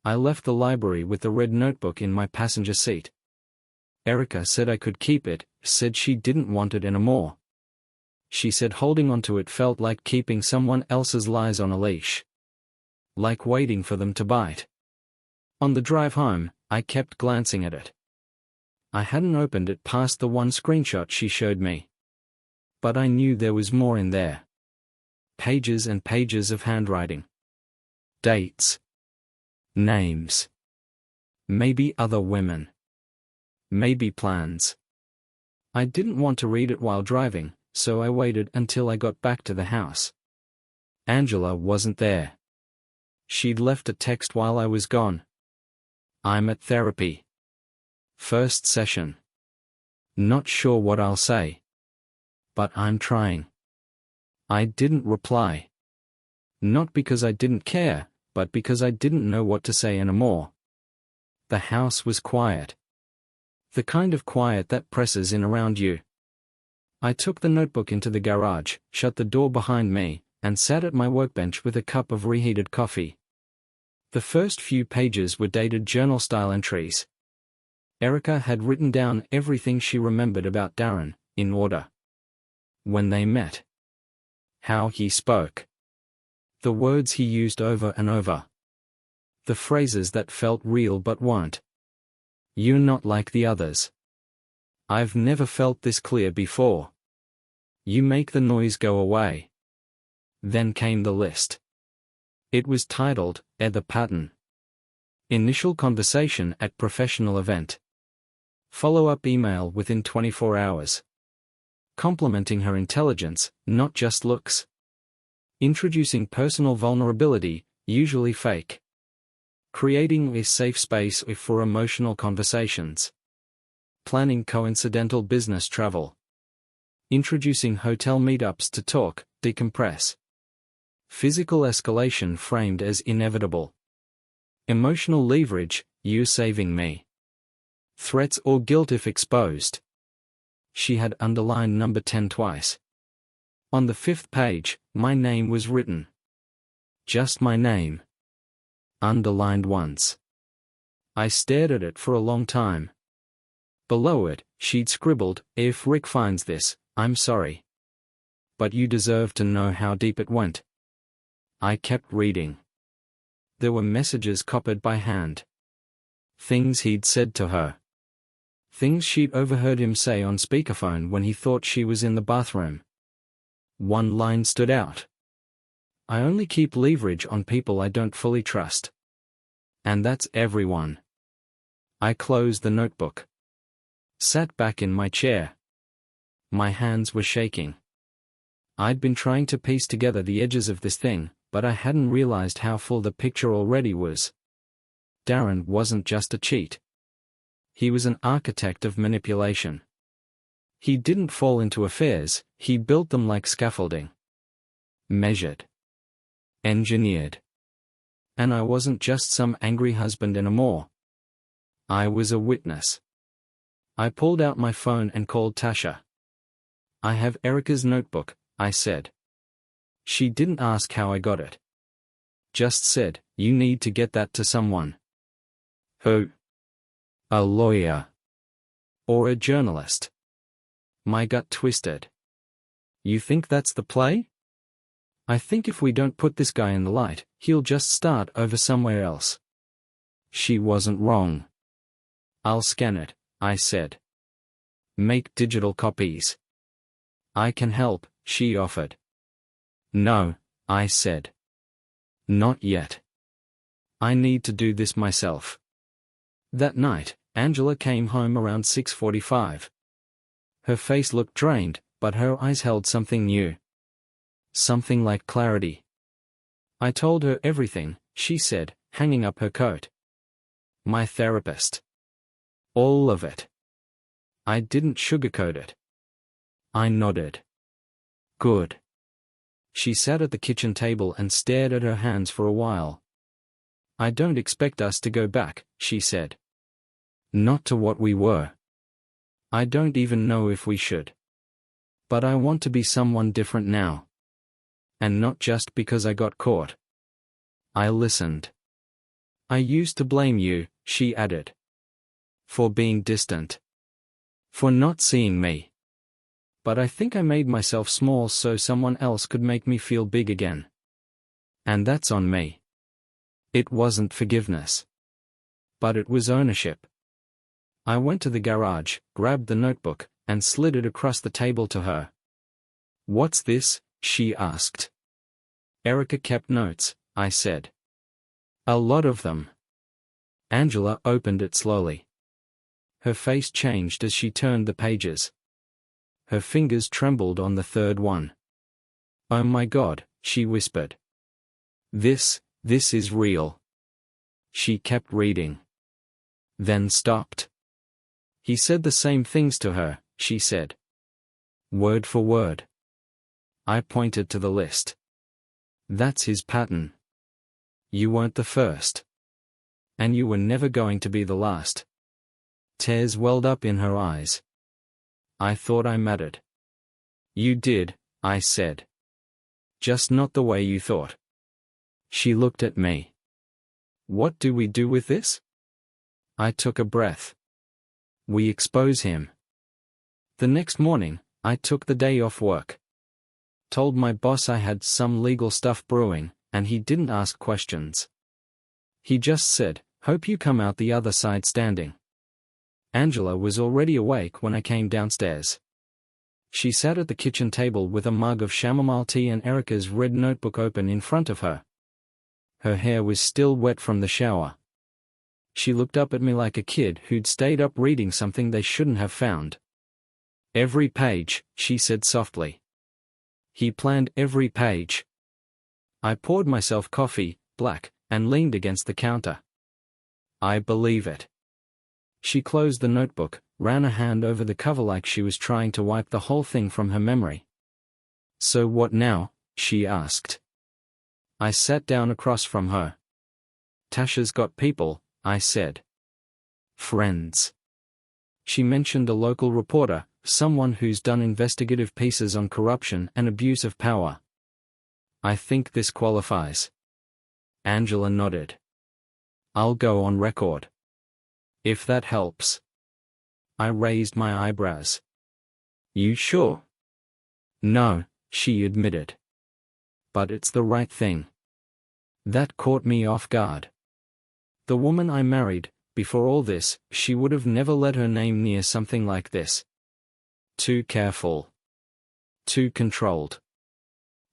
I left the library with the red notebook in my passenger seat. Erica said I could keep it, said she didn't want it anymore. She said holding onto it felt like keeping someone else's lies on a leash. Like waiting for them to bite. On the drive home, I kept glancing at it. I hadn't opened it past the one screenshot she showed me. But I knew there was more in there. Pages and pages of handwriting. Dates. Names. Maybe other women. Maybe plans. I didn't want to read it while driving, so I waited until I got back to the house. Angela wasn't there. She'd left a text while I was gone. I'm at therapy. First session. Not sure what I'll say. But I'm trying. I didn't reply. Not because I didn't care, but because I didn't know what to say anymore. The house was quiet. The kind of quiet that presses in around you. I took the notebook into the garage, shut the door behind me, and sat at my workbench with a cup of reheated coffee. The first few pages were dated journal-style entries. Erica had written down everything she remembered about Darren, in order. When they met. How he spoke. The words he used over and over. The phrases that felt real but weren't. You're not like the others. I've never felt this clear before. You make the noise go away. Then came the list. It was titled, The Pattern. Initial conversation at professional event. Follow-up email within 24 hours. Complimenting her intelligence, not just looks. Introducing personal vulnerability, usually fake. Creating a safe space for emotional conversations. Planning coincidental business travel. Introducing hotel meetups to talk, decompress. Physical escalation framed as inevitable. Emotional leverage, you saving me. Threats or guilt if exposed. She had underlined number 10 twice. On the 5th page, my name was written. Just my name. Underlined once. I stared at it for a long time. Below it, she'd scribbled, "If Rick finds this, I'm sorry. But you deserve to know how deep it went." I kept reading. There were messages copied by hand. Things he'd said to her. Things she'd overheard him say on speakerphone when he thought she was in the bathroom. One line stood out. "I only keep leverage on people I don't fully trust. And that's everyone." I closed the notebook. Sat back in my chair. My hands were shaking. I'd been trying to piece together the edges of this thing, but I hadn't realized how full the picture already was. Darren wasn't just a cheat. He was an architect of manipulation. He didn't fall into affairs, he built them like scaffolding. Measured. Engineered. And I wasn't just some angry husband anymore. I was a witness. I pulled out my phone and called Tasha. "I have Erica's notebook," I said. She didn't ask how I got it. Just said, "You need to get that to someone." "Who?" "A lawyer. Or a journalist." My gut twisted. "You think that's the play?" "I think if we don't put this guy in the light, he'll just start over somewhere else." She wasn't wrong. "I'll scan it," I said. "Make digital copies." "I can help," she offered. "No," I said. "Not yet. I need to do this myself." That night, Angela came home around 6:45. Her face looked drained, but her eyes held something new. Something like clarity. "I told her everything," she said, hanging up her coat. "My therapist. All of it. I didn't sugarcoat it." I nodded. "Good." She sat at the kitchen table and stared at her hands for a while. "I don't expect us to go back," she said. "Not to what we were. I don't even know if we should. But I want to be someone different now. And not just because I got caught." I listened. "I used to blame you," she added. "For being distant. For not seeing me. But I think I made myself small so someone else could make me feel big again. And that's on me." It wasn't forgiveness. But it was ownership. I went to the garage, grabbed the notebook, and slid it across the table to her. "What's this?" she asked. "Erica kept notes," I said. "A lot of them." Angela opened it slowly. Her face changed as she turned the pages. Her fingers trembled on the third one. "Oh my God," she whispered. This is real." She kept reading. Then stopped. "He said the same things to her," she said. "Word for word." I pointed to the list. "That's his pattern. You weren't the first. And you were never going to be the last." Tears welled up in her eyes. I thought I mattered. "You did," I said. "Just not the way you thought." She looked at me. "What do we do with this?" I took a breath. "We expose him." The next morning, I took the day off work. Told my boss I had some legal stuff brewing, and he didn't ask questions. He just said, "Hope you come out the other side standing." Angela was already awake when I came downstairs. She sat at the kitchen table with a mug of chamomile tea and Erica's red notebook open in front of her. Her hair was still wet from the shower. She looked up at me like a kid who'd stayed up reading something they shouldn't have found. "Every page," she said softly. "He planned every page." I poured myself coffee, black, and leaned against the counter. "I believe it." She closed the notebook, ran a hand over the cover like she was trying to wipe the whole thing from her memory. "So what now?" she asked. I sat down across from her. "Tasha's got people," I said. "Friends." She mentioned a local reporter, someone who's done investigative pieces on corruption and abuse of power. "I think this qualifies." Angela nodded. "I'll go on record. If that helps. I raised my eyebrows. You sure? No, she admitted. But it's the right thing. That caught me off guard. The woman I married, before all this, she would have never let her name near something like this. Too careful. Too controlled.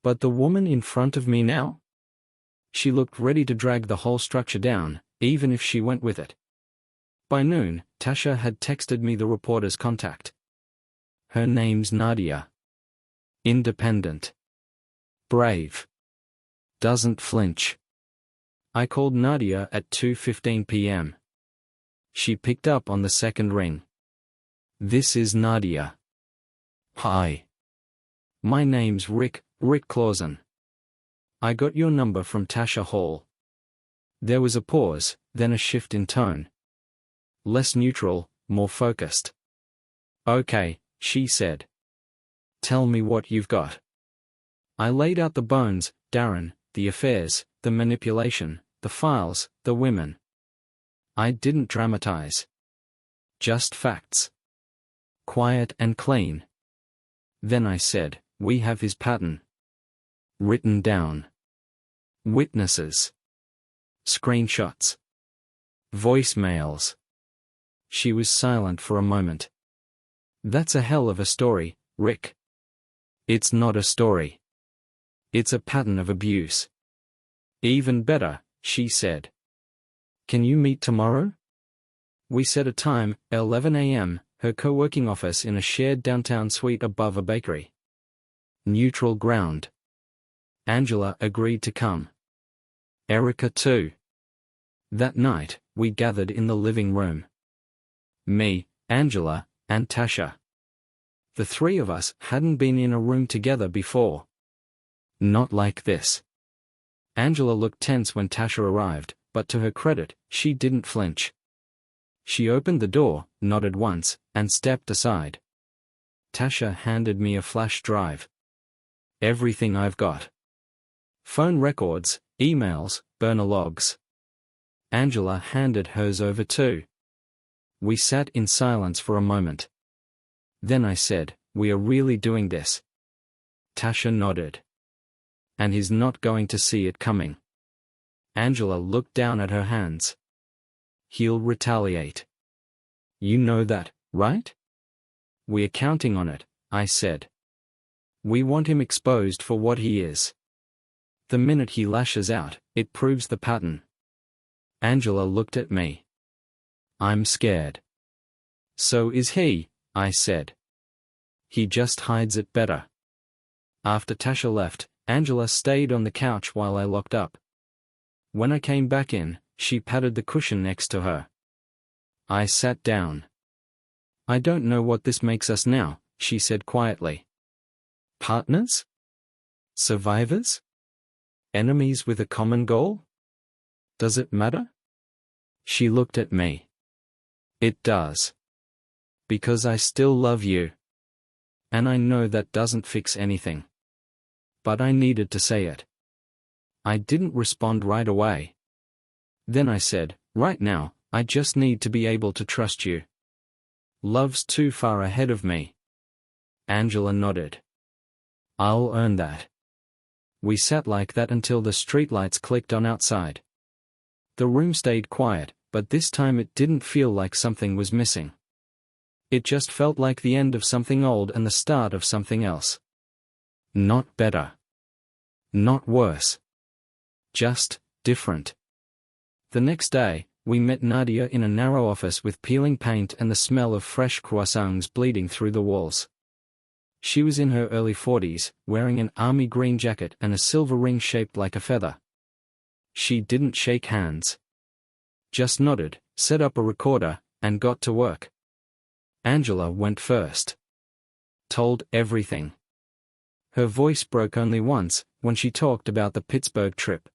But the woman in front of me now? She looked ready to drag the whole structure down, even if she went with it. By noon, Tasha had texted me the reporter's contact. Her name's Nadia. Independent. Brave. Doesn't flinch. I called Nadia at 2:15 p.m. She picked up on the second ring. This is Nadia. Hi. My name's Rick Clausen. I got your number from Tasha Hall. There was a pause, then a shift in tone. Less neutral, more focused. Okay, she said. Tell me what you've got. I laid out the bones, Darren, the affairs, the manipulation, the files, the women. I didn't dramatize. Just facts. Quiet and clean. Then I said, we have his pattern. Written down. Witnesses. Screenshots. Voicemails. She was silent for a moment. That's a hell of a story, Rick. It's not a story. It's a pattern of abuse. Even better, she said. Can you meet tomorrow? We set a time, 11 a.m., her co-working office in a shared downtown suite above a bakery. Neutral ground. Angela agreed to come. Erica too. That night, we gathered in the living room. Me, Angela, and Tasha. The three of us hadn't been in a room together before. Not like this. Angela looked tense when Tasha arrived, but to her credit, she didn't flinch. She opened the door, nodded once, and stepped aside. Tasha handed me a flash drive. Everything I've got. Phone records, emails, burner logs. Angela handed hers over too. We sat in silence for a moment. Then I said, we are really doing this. Tasha nodded. And he's not going to see it coming. Angela looked down at her hands. He'll retaliate. You know that, right? We're counting on it, I said. We want him exposed for what he is. The minute he lashes out, it proves the pattern. Angela looked at me. I'm scared. So is he, I said. He just hides it better. After Tasha left, Angela stayed on the couch while I locked up. When I came back in, she patted the cushion next to her. I sat down. I don't know what this makes us now, she said quietly. Partners? Survivors? Enemies with a common goal? Does it matter? She looked at me. It does. Because I still love you. And I know that doesn't fix anything. But I needed to say it. I didn't respond right away. Then I said, right now, I just need to be able to trust you. Love's too far ahead of me. Angela nodded. I'll earn that. We sat like that until the streetlights clicked on outside. The room stayed quiet, but this time it didn't feel like something was missing. It just felt like the end of something old and the start of something else. Not better. Not worse. Just different. The next day, we met Nadia in a narrow office with peeling paint and the smell of fresh croissants bleeding through the walls. She was in her early 40s, wearing an army green jacket and a silver ring shaped like a feather. She didn't shake hands. Just nodded, set up a recorder, and got to work. Angela went first. Told everything. Her voice broke only once, when she talked about the Pittsburgh trip.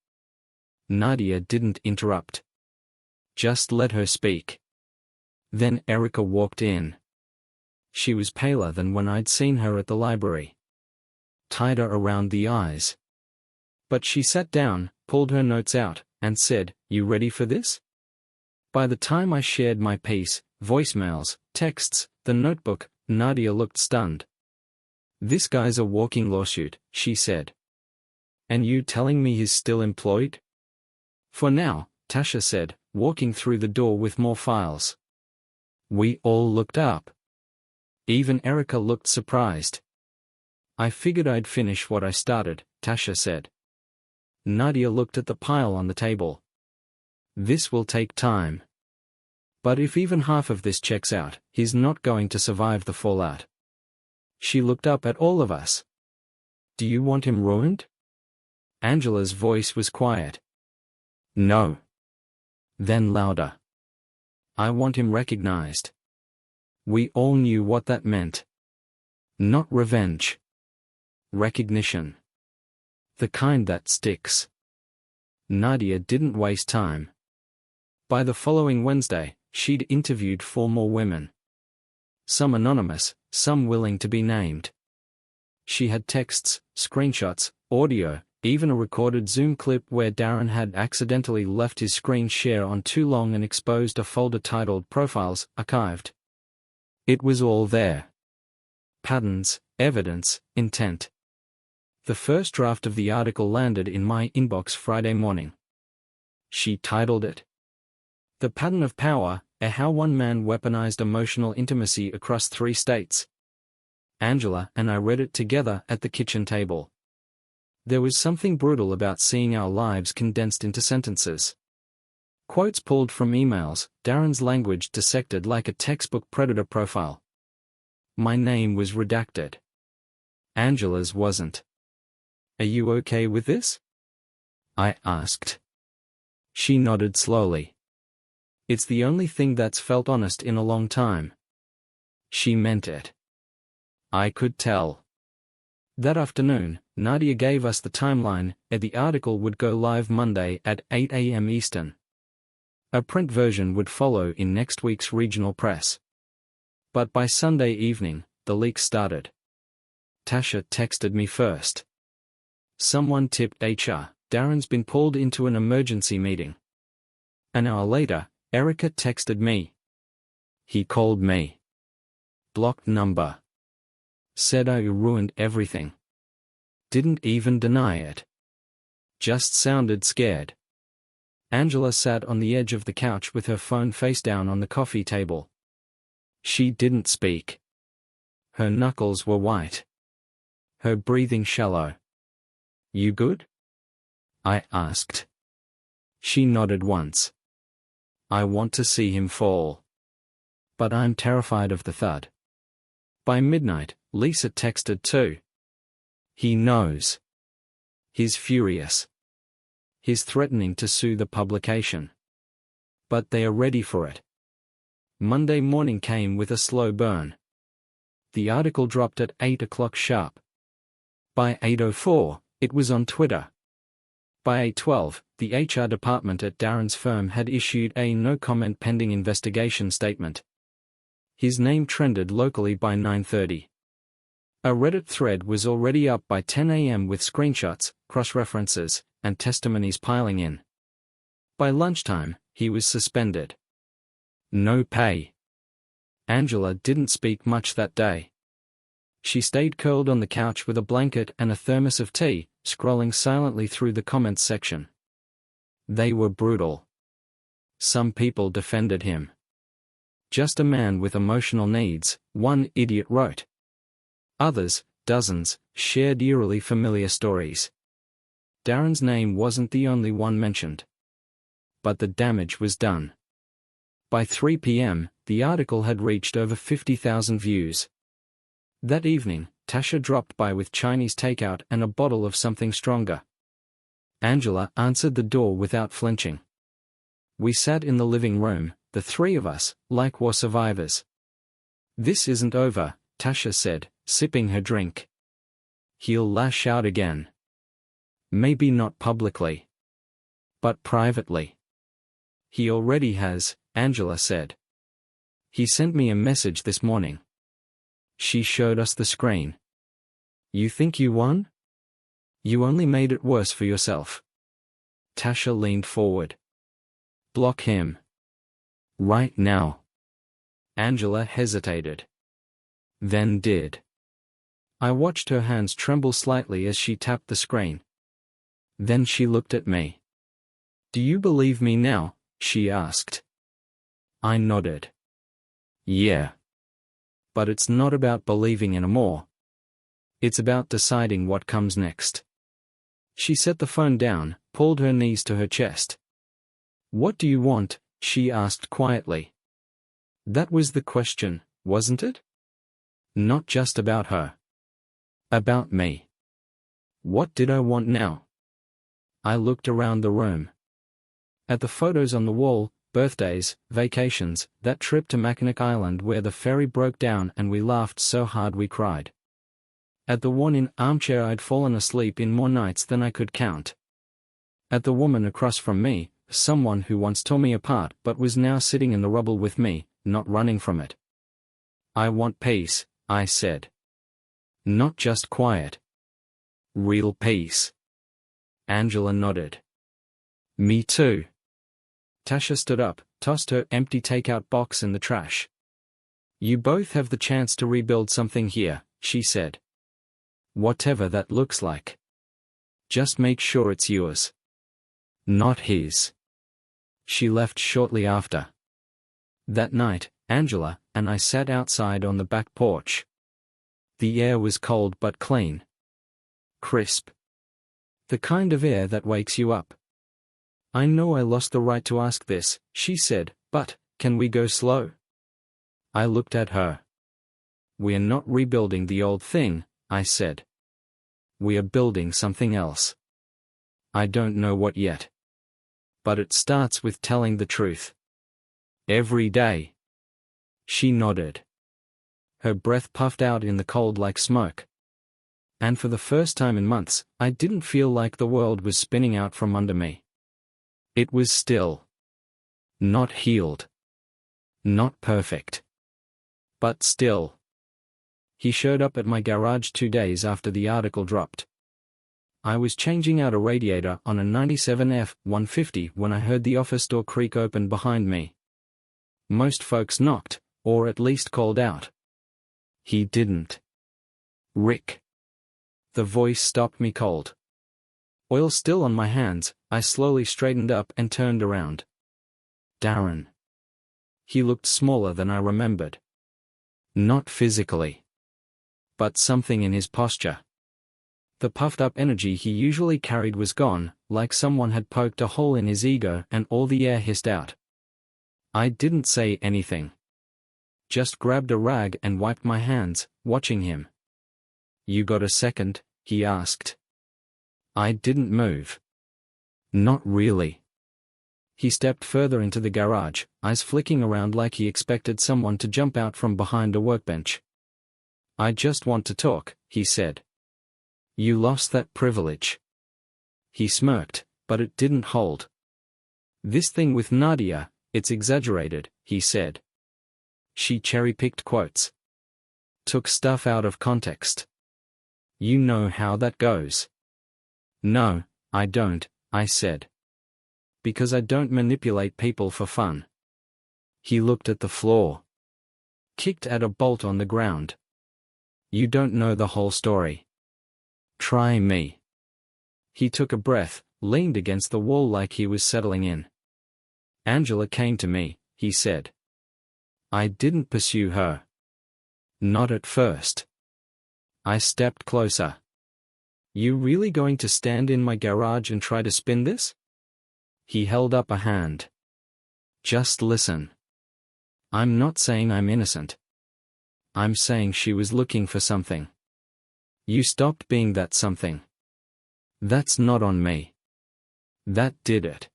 Nadia didn't interrupt. Just let her speak. Then Erica walked in. She was paler than when I'd seen her at the library. Tighter around the eyes. But she sat down, pulled her notes out, and said, "You ready for this?" By the time I shared my piece, voicemails, texts, the notebook, Nadia looked stunned. "This guy's a walking lawsuit," she said. "And you telling me he's still employed?" "For now," Tasha said, walking through the door with more files. We all looked up. Even Erica looked surprised. "I figured I'd finish what I started," Tasha said. Nadia looked at the pile on the table. "This will take time. But if even half of this checks out, he's not going to survive the fallout." She looked up at all of us. "Do you want him ruined?" Angela's voice was quiet. "No." Then louder. "I want him recognized." We all knew what that meant. Not revenge. Recognition. The kind that sticks. Nadia didn't waste time. By the following Wednesday, she'd interviewed 4 more women. Some anonymous, some willing to be named. She had texts, screenshots, audio, even a recorded Zoom clip where Darren had accidentally left his screen share on too long and exposed a folder titled Profiles, Archived. It was all there. Patterns, evidence, intent. The first draft of the article landed in my inbox Friday morning. She titled it, "The Pattern of Power, How One Man Weaponized Emotional Intimacy Across 3 States." Angela and I read it together at the kitchen table. There was something brutal about seeing our lives condensed into sentences. Quotes pulled from emails, Darren's language dissected like a textbook predator profile. My name was redacted. Angela's wasn't. "Are you okay with this?" I asked. She nodded slowly. "It's the only thing that's felt honest in a long time." She meant it. I could tell. That afternoon, Nadia gave us the timeline, and the article would go live Monday at 8 a.m. Eastern. A print version would follow in next week's regional press. But by Sunday evening, the leak started. Tasha texted me first. "Someone tipped HR, Darren's been pulled into an emergency meeting." An hour later, Erica texted me. "He called me. Blocked number. Said I ruined everything. Didn't even deny it. Just sounded scared." Angela sat on the edge of the couch with her phone face down on the coffee table. She didn't speak. Her knuckles were white. Her breathing shallow. "You good?" I asked. She nodded once. "I want to see him fall. But I'm terrified of the thud." By midnight, Lisa texted too. "He knows. He's furious. He's threatening to sue the publication. But they are ready for it." Monday morning came with a slow burn. The article dropped at 8 o'clock sharp. By 8:04, it was on Twitter. By 8:12, the HR department at Darren's firm had issued a no-comment pending investigation statement. His name trended locally by 9:30. A Reddit thread was already up by 10 a.m. with screenshots, cross-references, and testimonies piling in. By lunchtime, he was suspended. No pay. Angela didn't speak much that day. She stayed curled on the couch with a blanket and a thermos of tea, scrolling silently through the comments section. They were brutal. Some people defended him. "Just a man with emotional needs," one idiot wrote. Others, dozens, shared eerily familiar stories. Darren's name wasn't the only one mentioned. But the damage was done. By 3 p.m., the article had reached over 50,000 views. That evening, Tasha dropped by with Chinese takeout and a bottle of something stronger. Angela answered the door without flinching. We sat in the living room, the 3 of us, like war survivors. "This isn't over," Tasha said, sipping her drink. "He'll lash out again. Maybe not publicly. But privately." "He already has," Angela said. "He sent me a message this morning." She showed us the screen. "You think you won? You only made it worse for yourself." Tasha leaned forward. "Block him." Right now. Angela hesitated. Then did. I watched her hands tremble slightly as she tapped the screen. Then she looked at me. Do you believe me now? She asked. I nodded. Yeah. But it's not about believing anymore. It's about deciding what comes next. She set the phone down, pulled her knees to her chest. What do you want? She asked quietly. That was the question, wasn't it? Not just about her. About me. What did I want now? I looked around the room. At the photos on the wall, birthdays, vacations, that trip to Mackinac Island where the ferry broke down and we laughed so hard we cried. At the worn-in armchair I'd fallen asleep in more nights than I could count. At the woman across from me, someone who once tore me apart but was now sitting in the rubble with me, not running from it. I want peace, I said. Not just quiet. Real peace. Angela nodded. Me too. Tasha stood up, tossed her empty takeout box in the trash. You both have the chance to rebuild something here, she said. Whatever that looks like. Just make sure it's yours. Not his. She left shortly after. That night, Angela and I sat outside on the back porch. The air was cold but clean. Crisp. The kind of air that wakes you up. I know I lost the right to ask this, she said, but, can we go slow? I looked at her. We're not rebuilding the old thing, I said. We are building something else. I don't know what yet. But it starts with telling the truth. Every day. She nodded. Her breath puffed out in the cold like smoke. And for the first time in months, I didn't feel like the world was spinning out from under me. It was still. Not healed. Not perfect. But still. He showed up at my garage 2 days after the article dropped. I was changing out a radiator on a 97 F-150 when I heard the office door creak open behind me. Most folks knocked, or at least called out. He didn't. Rick. The voice stopped me cold. Oil still on my hands, I slowly straightened up and turned around. Darren. He looked smaller than I remembered. Not physically. But something in his posture. The puffed-up energy he usually carried was gone, like someone had poked a hole in his ego and all the air hissed out. I didn't say anything. Just grabbed a rag and wiped my hands, watching him. You got a second? He asked. I didn't move. Not really. He stepped further into the garage, eyes flicking around like he expected someone to jump out from behind a workbench. I just want to talk, he said. You lost that privilege. He smirked, but it didn't hold. This thing with Nadia, it's exaggerated, he said. She cherry-picked quotes. Took stuff out of context. You know how that goes. No, I don't, I said. Because I don't manipulate people for fun. He looked at the floor. Kicked at a bolt on the ground. You don't know the whole story. Try me. He took a breath, leaned against the wall like he was settling in. Angela came to me, he said. I didn't pursue her. Not at first. I stepped closer. You really going to stand in my garage and try to spin this? He held up a hand. Just listen. I'm not saying I'm innocent. I'm saying she was looking for something. You stopped being that something. That's not on me. That did it.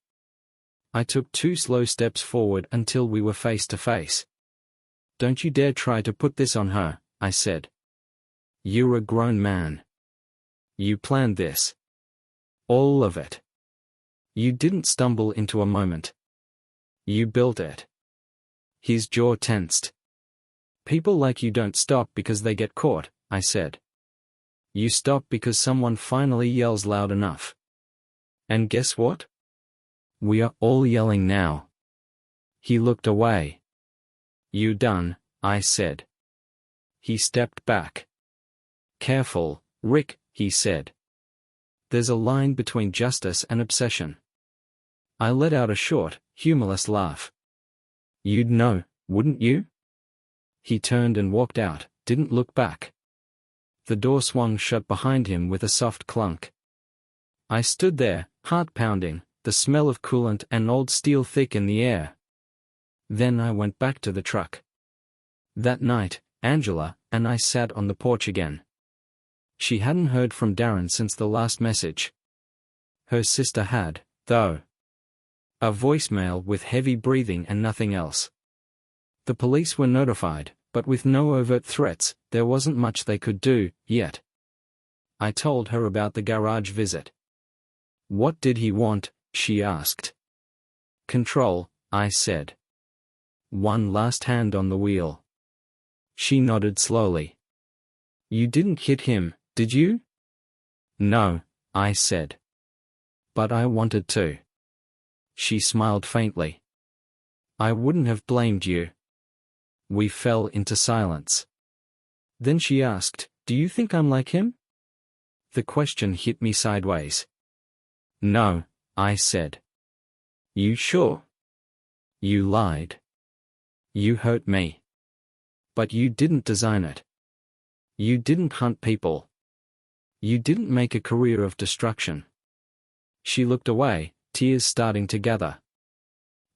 I took 2 slow steps forward until we were face to face. Don't you dare try to put this on her, I said. You're a grown man. You planned this. All of it. You didn't stumble into a moment. You built it. His jaw tensed. People like you don't stop because they get caught, I said. You stop because someone finally yells loud enough. And guess what? We are all yelling now. He looked away. "You done?" I said. He stepped back. "Careful, Rick," he said. "There's a line between justice and obsession." I let out a short, humorless laugh. "You'd know, wouldn't you?" He turned and walked out, didn't look back. The door swung shut behind him with a soft clunk. I stood there, heart pounding, the smell of coolant and old steel thick in the air. Then I went back to the truck. That night, Angela and I sat on the porch again. She hadn't heard from Darren since the last message. Her sister had, though. A voicemail with heavy breathing and nothing else. The police were notified, but with no overt threats, there wasn't much they could do, yet. I told her about the garage visit. "What did he want?" she asked. "Control," I said. "One last hand on the wheel." She nodded slowly. "You didn't hit him, did you?" "No," I said. "But I wanted to." She smiled faintly. "I wouldn't have blamed you." We fell into silence. Then she asked, "Do you think I'm like him?" The question hit me sideways. "No," I said. "You sure?" "You lied. You hurt me. But you didn't design it. You didn't hunt people. You didn't make a career of destruction." She looked away, tears starting to gather.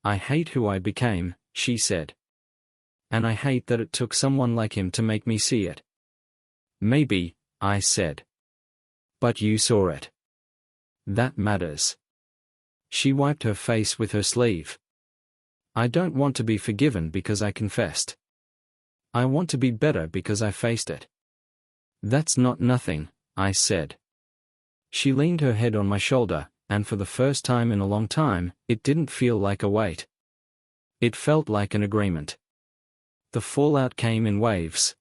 "I hate who I became," she said. "And I hate that it took someone like him to make me see it." "Maybe," I said. "But you saw it. That matters." She wiped her face with her sleeve. "I don't want to be forgiven because I confessed. I want to be better because I faced it." "That's not nothing," I said. She leaned her head on my shoulder, and for the first time in a long time, it didn't feel like a weight. It felt like an agreement. The fallout came in waves.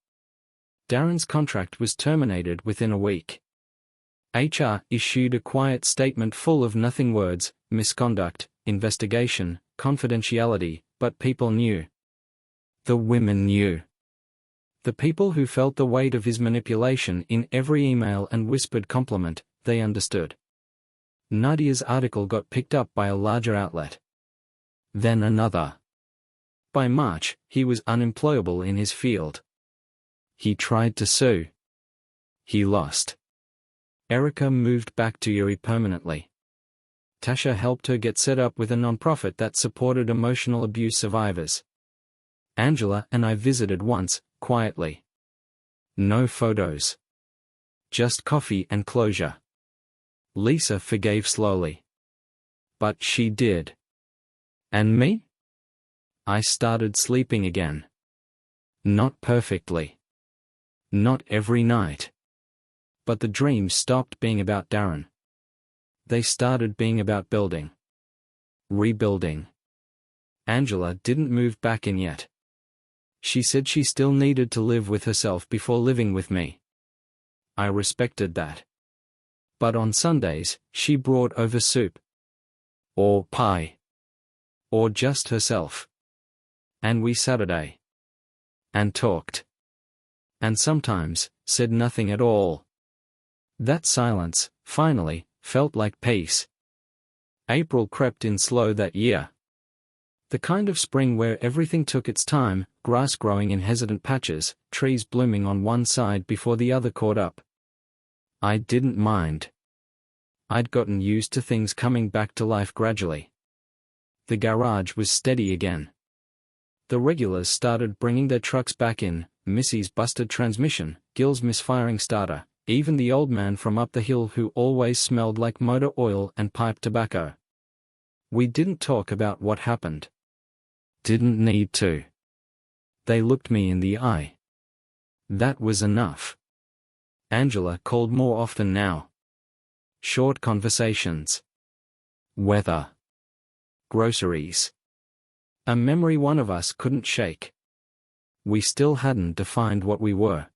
Darren's contract was terminated within a week. HR issued a quiet statement full of nothing words: misconduct, investigation, confidentiality, but people knew. The women knew. The people who felt the weight of his manipulation in every email and whispered compliment, they understood. Nadia's article got picked up by a larger outlet. Then another. By March, he was unemployable in his field. He tried to sue. He lost. Erica moved back to Erie permanently. Tasha helped her get set up with a nonprofit that supported emotional abuse survivors. Angela and I visited once, quietly. No photos. Just coffee and closure. Lisa forgave slowly. But she did. And me? I started sleeping again. Not perfectly. Not every night. But the dreams stopped being about Darren. They started being about building. Rebuilding. Angela didn't move back in yet. She said she still needed to live with herself before living with me. I respected that. But on Sundays, she brought over soup. Or pie. Or just herself. And we Saturday. And talked. And sometimes, said nothing at all. That silence, finally, felt like peace. April crept in slow that year. The kind of spring where everything took its time, grass growing in hesitant patches, trees blooming on one side before the other caught up. I didn't mind. I'd gotten used to things coming back to life gradually. The garage was steady again. The regulars started bringing their trucks back in, Missy's busted transmission, Gil's misfiring starter, even the old man from up the hill who always smelled like motor oil and pipe tobacco. We didn't talk about what happened. Didn't need to. They looked me in the eye. That was enough. Angela called more often now. Short conversations. Weather. Groceries. A memory one of us couldn't shake. We still hadn't defined what we were.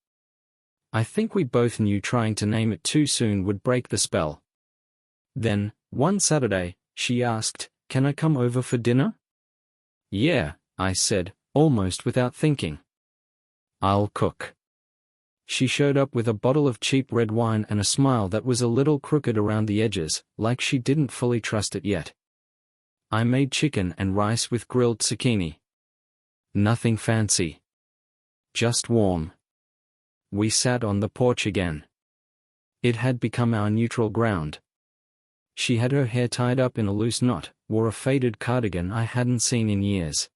I think we both knew trying to name it too soon would break the spell. Then, one Saturday, she asked, "Can I come over for dinner?" Yeah, I said, almost without thinking. I'll cook. She showed up with a bottle of cheap red wine and a smile that was a little crooked around the edges, like she didn't fully trust it yet. I made chicken and rice with grilled zucchini. Nothing fancy. Just warm. We sat on the porch again. It had become our neutral ground. She had her hair tied up in a loose knot, wore a faded cardigan I hadn't seen in years.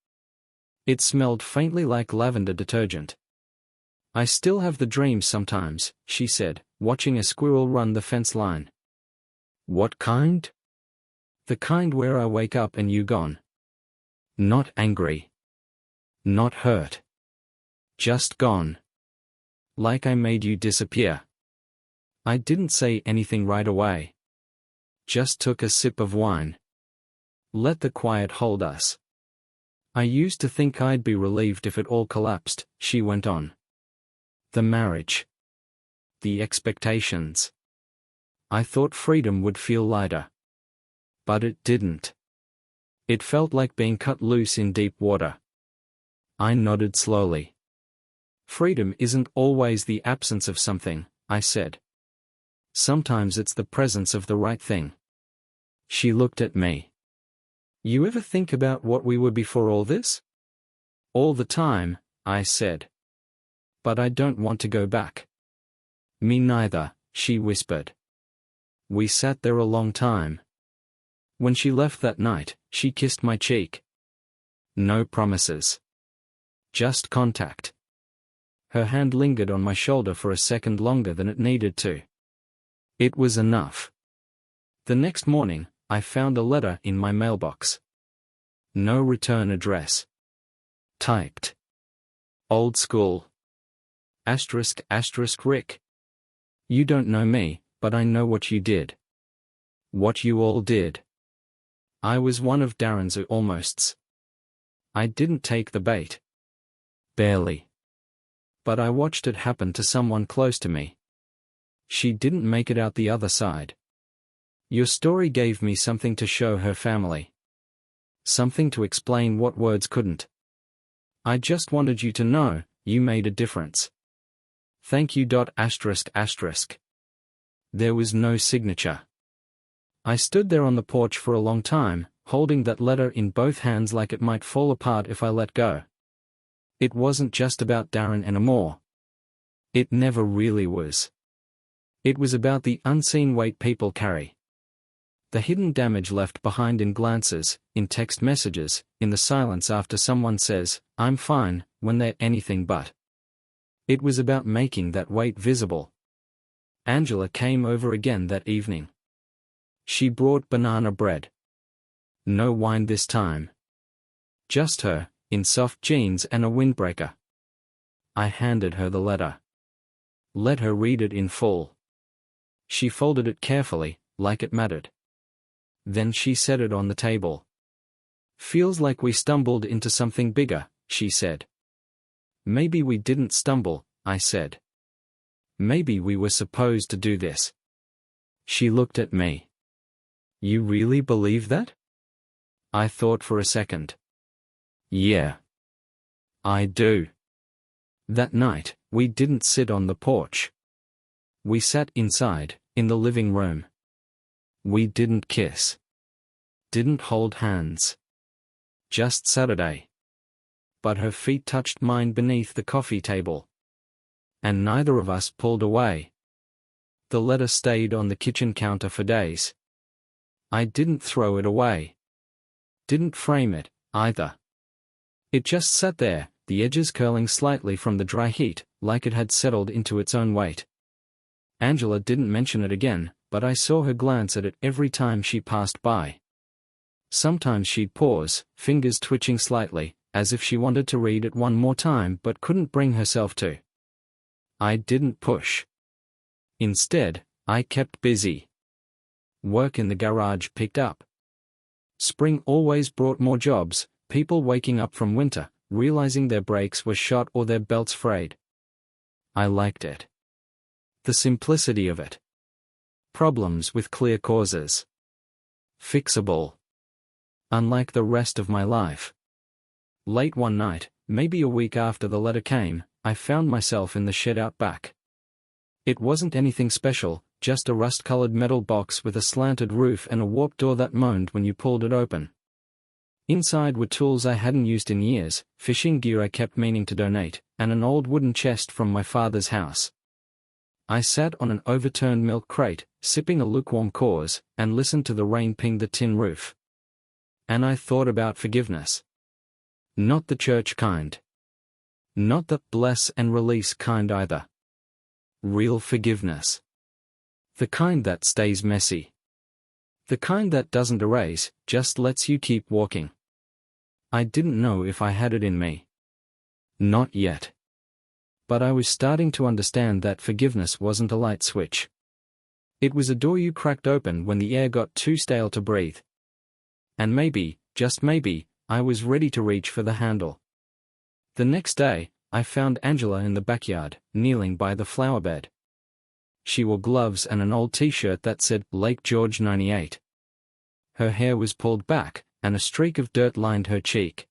It smelled faintly like lavender detergent. I still have the dreams sometimes, she said, watching a squirrel run the fence line. What kind? The kind where I wake up and you gone. Not angry. Not hurt. Just gone. Like I made you disappear. I didn't say anything right away. Just took a sip of wine. Let the quiet hold us. I used to think I'd be relieved if it all collapsed, she went on. The marriage. The expectations. I thought freedom would feel lighter. But it didn't. It felt like being cut loose in deep water. I nodded slowly. Freedom isn't always the absence of something, I said. Sometimes it's the presence of the right thing. She looked at me. You ever think about what we were before all this? All the time, I said. But I don't want to go back. Me neither, she whispered. We sat there a long time. When she left that night, she kissed my cheek. No promises. Just contact. Her hand lingered on my shoulder for a second longer than it needed to. It was enough. The next morning, I found a letter in my mailbox. No return address. Typed. Old school. **** Rick. You don't know me, but I know what you did. What you all did. I was one of Darren's almosts. I didn't take the bait. Barely. But I watched it happen to someone close to me. She didn't make it out the other side. Your story gave me something to show her family. Something to explain what words couldn't. I just wanted you to know, you made a difference. Thank you. There was no signature. I stood there on the porch for a long time, holding that letter in both hands like it might fall apart if I let go. It wasn't just about Darren anymore. It never really was. It was about the unseen weight people carry. The hidden damage left behind in glances, in text messages, in the silence after someone says, I'm fine, when they're anything but. It was about making that weight visible. Angela came over again that evening. She brought banana bread. No wine this time. Just her, in soft jeans and a windbreaker. I handed her the letter. Let her read it in full. She folded it carefully, like it mattered. Then she set it on the table. Feels like we stumbled into something bigger, she said. Maybe we didn't stumble, I said. Maybe we were supposed to do this. She looked at me. You really believe that? I thought for a second. Yeah. I do. That night, we didn't sit on the porch. We sat inside, in the living room. We didn't kiss. Didn't hold hands. Just Saturday. But her feet touched mine beneath the coffee table. And neither of us pulled away. The letter stayed on the kitchen counter for days. I didn't throw it away. Didn't frame it, either. It just sat there, the edges curling slightly from the dry heat, like it had settled into its own weight. Angela didn't mention it again, but I saw her glance at it every time she passed by. Sometimes she'd pause, fingers twitching slightly, as if she wanted to read it one more time but couldn't bring herself to. I didn't push. Instead, I kept busy. Work in the garage picked up. Spring always brought more jobs, people waking up from winter, realizing their brakes were shot or their belts frayed. I liked it. The simplicity of it. Problems with clear causes. Fixable. Unlike the rest of my life. Late one night, maybe a week after the letter came, I found myself in the shed out back. It wasn't anything special, just a rust-colored metal box with a slanted roof and a warped door that moaned when you pulled it open. Inside were tools I hadn't used in years, fishing gear I kept meaning to donate, and an old wooden chest from my father's house. I sat on an overturned milk crate, sipping a lukewarm cause, and listened to the rain ping the tin roof. And I thought about forgiveness. Not the church kind. Not the bless and release kind either. Real forgiveness. The kind that stays messy. The kind that doesn't erase, just lets you keep walking. I didn't know if I had it in me. Not yet. But I was starting to understand that forgiveness wasn't a light switch. It was a door you cracked open when the air got too stale to breathe. And maybe, just maybe, I was ready to reach for the handle. The next day, I found Angela in the backyard, kneeling by the flower bed. She wore gloves and an old t-shirt that said Lake George 98. Her hair was pulled back, and a streak of dirt lined her cheek.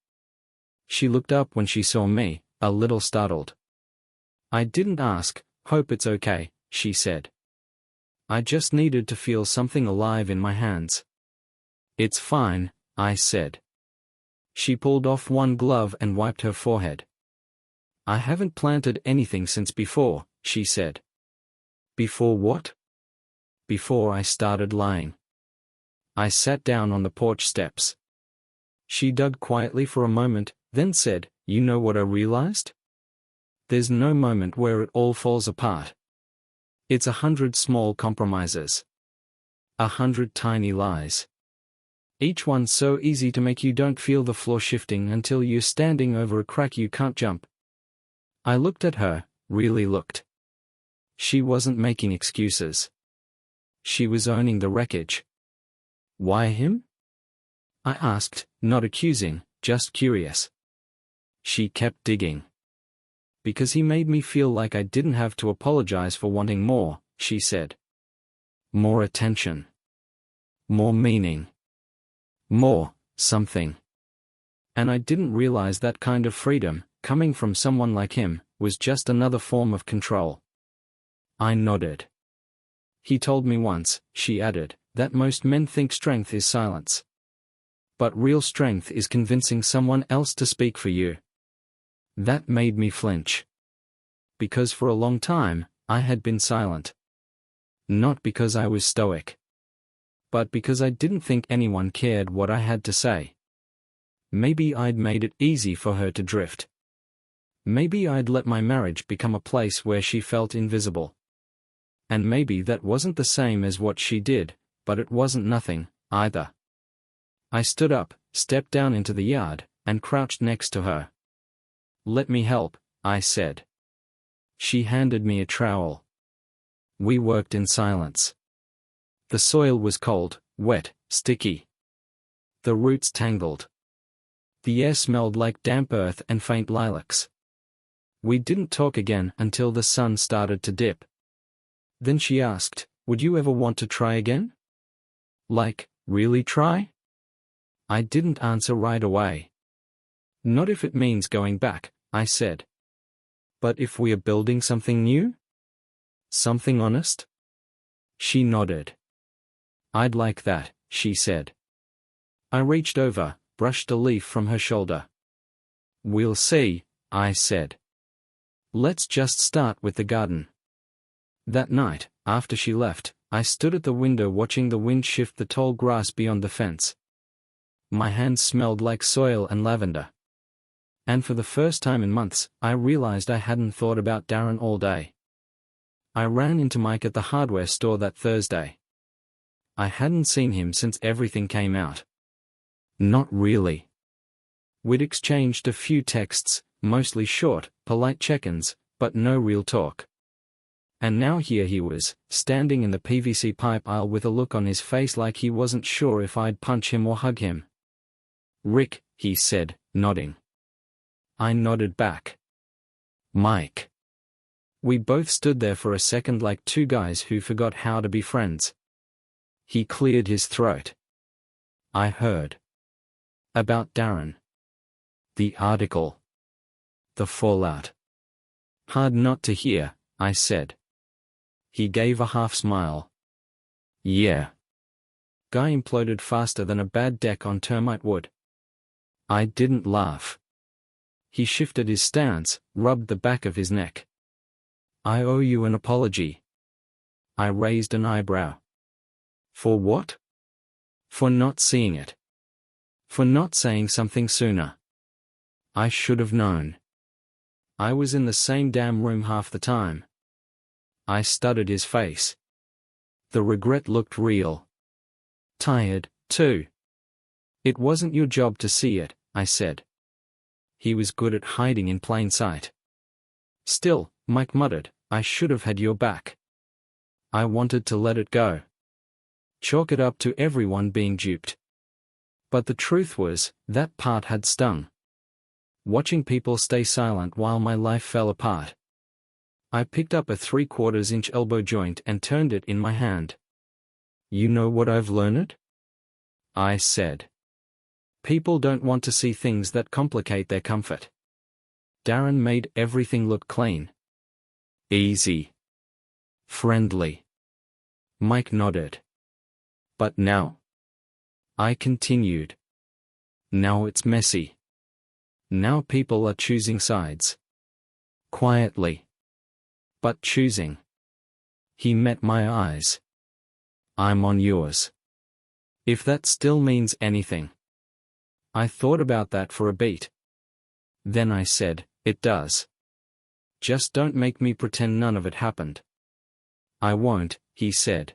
She looked up when she saw me, a little startled. I didn't ask, "Hope it's okay," she said. I just needed to feel something alive in my hands. "It's fine," I said. She pulled off one glove and wiped her forehead. "I haven't planted anything since before," she said. "Before what?" "Before I started lying." I sat down on the porch steps. She dug quietly for a moment, then said, "You know what I realized? There's no moment where it all falls apart. It's 100 small compromises. 100 tiny lies. Each one so easy to make you don't feel the floor shifting until you're standing over a crack you can't jump." I looked at her, really looked. She wasn't making excuses. She was owning the wreckage. "Why him?" I asked, not accusing, just curious. She kept digging. "Because he made me feel like I didn't have to apologize for wanting more," she said. "More attention. More meaning. More, something." And I didn't realize that kind of freedom, coming from someone like him, was just another form of control. I nodded. "He told me once," she added, "that most men think strength is silence. But real strength is convincing someone else to speak for you." That made me flinch. Because for a long time, I had been silent. Not because I was stoic. But because I didn't think anyone cared what I had to say. Maybe I'd made it easy for her to drift. Maybe I'd let my marriage become a place where she felt invisible. And maybe that wasn't the same as what she did, but it wasn't nothing, either. I stood up, stepped down into the yard, and crouched next to her. "Let me help," I said. She handed me a trowel. We worked in silence. The soil was cold, wet, sticky. The roots tangled. The air smelled like damp earth and faint lilacs. We didn't talk again until the sun started to dip. Then she asked, "Would you ever want to try again?" Like, really try? I didn't answer right away. "Not if it means going back," I said. "But if we are building something new? Something honest?" She nodded. "I'd like that," she said. I reached over, brushed a leaf from her shoulder. "We'll see," I said. "Let's just start with the garden." That night, after she left, I stood at the window watching the wind shift the tall grass beyond the fence. My hands smelled like soil and lavender. And for the first time in months, I realized I hadn't thought about Darren all day. I ran into Mike at the hardware store that Thursday. I hadn't seen him since everything came out. Not really. We'd exchanged a few texts, mostly short, polite check-ins, but no real talk. And now here he was, standing in the PVC pipe aisle with a look on his face like he wasn't sure if I'd punch him or hug him. "Rick," he said, nodding. I nodded back. "Mike." We both stood there for a second like two guys who forgot how to be friends. He cleared his throat. "I heard. About Darren. The article. The fallout. Hard not to hear, I said. He gave a half smile. Yeah. Guy imploded faster than a bad deck on termite wood. I didn't laugh. He shifted his stance, rubbed the back of his neck. I owe you an apology. I raised an eyebrow. For what? For not seeing it. For not saying something sooner. I should have known. I was in the same damn room half the time. I studied his face. The regret looked real. Tired, too. It wasn't your job to see it, I said. He was good at hiding in plain sight. Still, Mike muttered, I should have had your back. I wanted to let it go. Chalk it up to everyone being duped. But the truth was, that part had stung. Watching people stay silent while my life fell apart. I picked up a 3/4-inch elbow joint and turned it in my hand. You know what I've learned? I said. People don't want to see things that complicate their comfort. Darren made everything look clean. Easy. Friendly. Mike nodded. But now? I continued. Now it's messy. Now people are choosing sides. Quietly. But choosing. He met my eyes. I'm on yours. If that still means anything. I thought about that for a beat. Then I said, it does. Just don't make me pretend none of it happened. I won't, he said.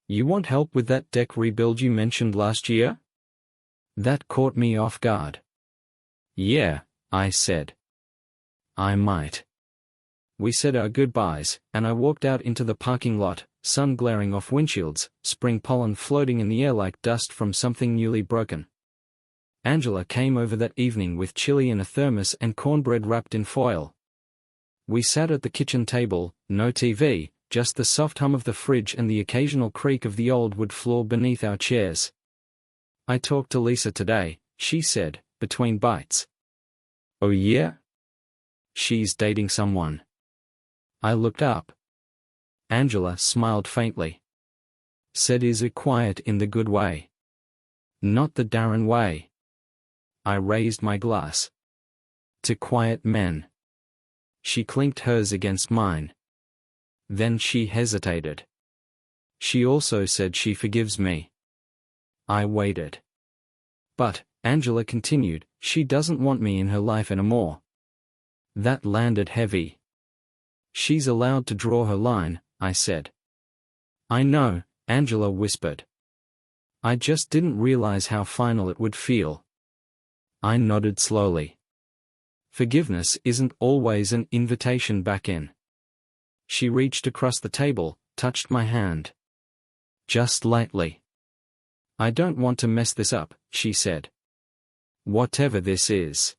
You want help with that deck rebuild you mentioned last year? That caught me off guard. Yeah, I said. I might. We said our goodbyes, and I walked out into the parking lot, sun glaring off windshields, spring pollen floating in the air like dust from something newly broken. Angela came over that evening with chili in a thermos and cornbread wrapped in foil. We sat at the kitchen table, no TV, just the soft hum of the fridge and the occasional creak of the old wood floor beneath our chairs. I talked to Lisa today, she said, between bites. Oh yeah? She's dating someone. I looked up. Angela smiled faintly. Said is it quiet in the good way? Not the Darren way. I raised my glass. To quiet men. She clinked hers against mine. Then she hesitated. She also said she forgives me. I waited. But, Angela continued, she doesn't want me in her life anymore. That landed heavy. She's allowed to draw her line, I said. I know, Angela whispered. I just didn't realize how final it would feel. I nodded slowly. Forgiveness isn't always an invitation back in. She reached across the table, touched my hand. Just lightly. I don't want to mess this up, she said. Whatever this is.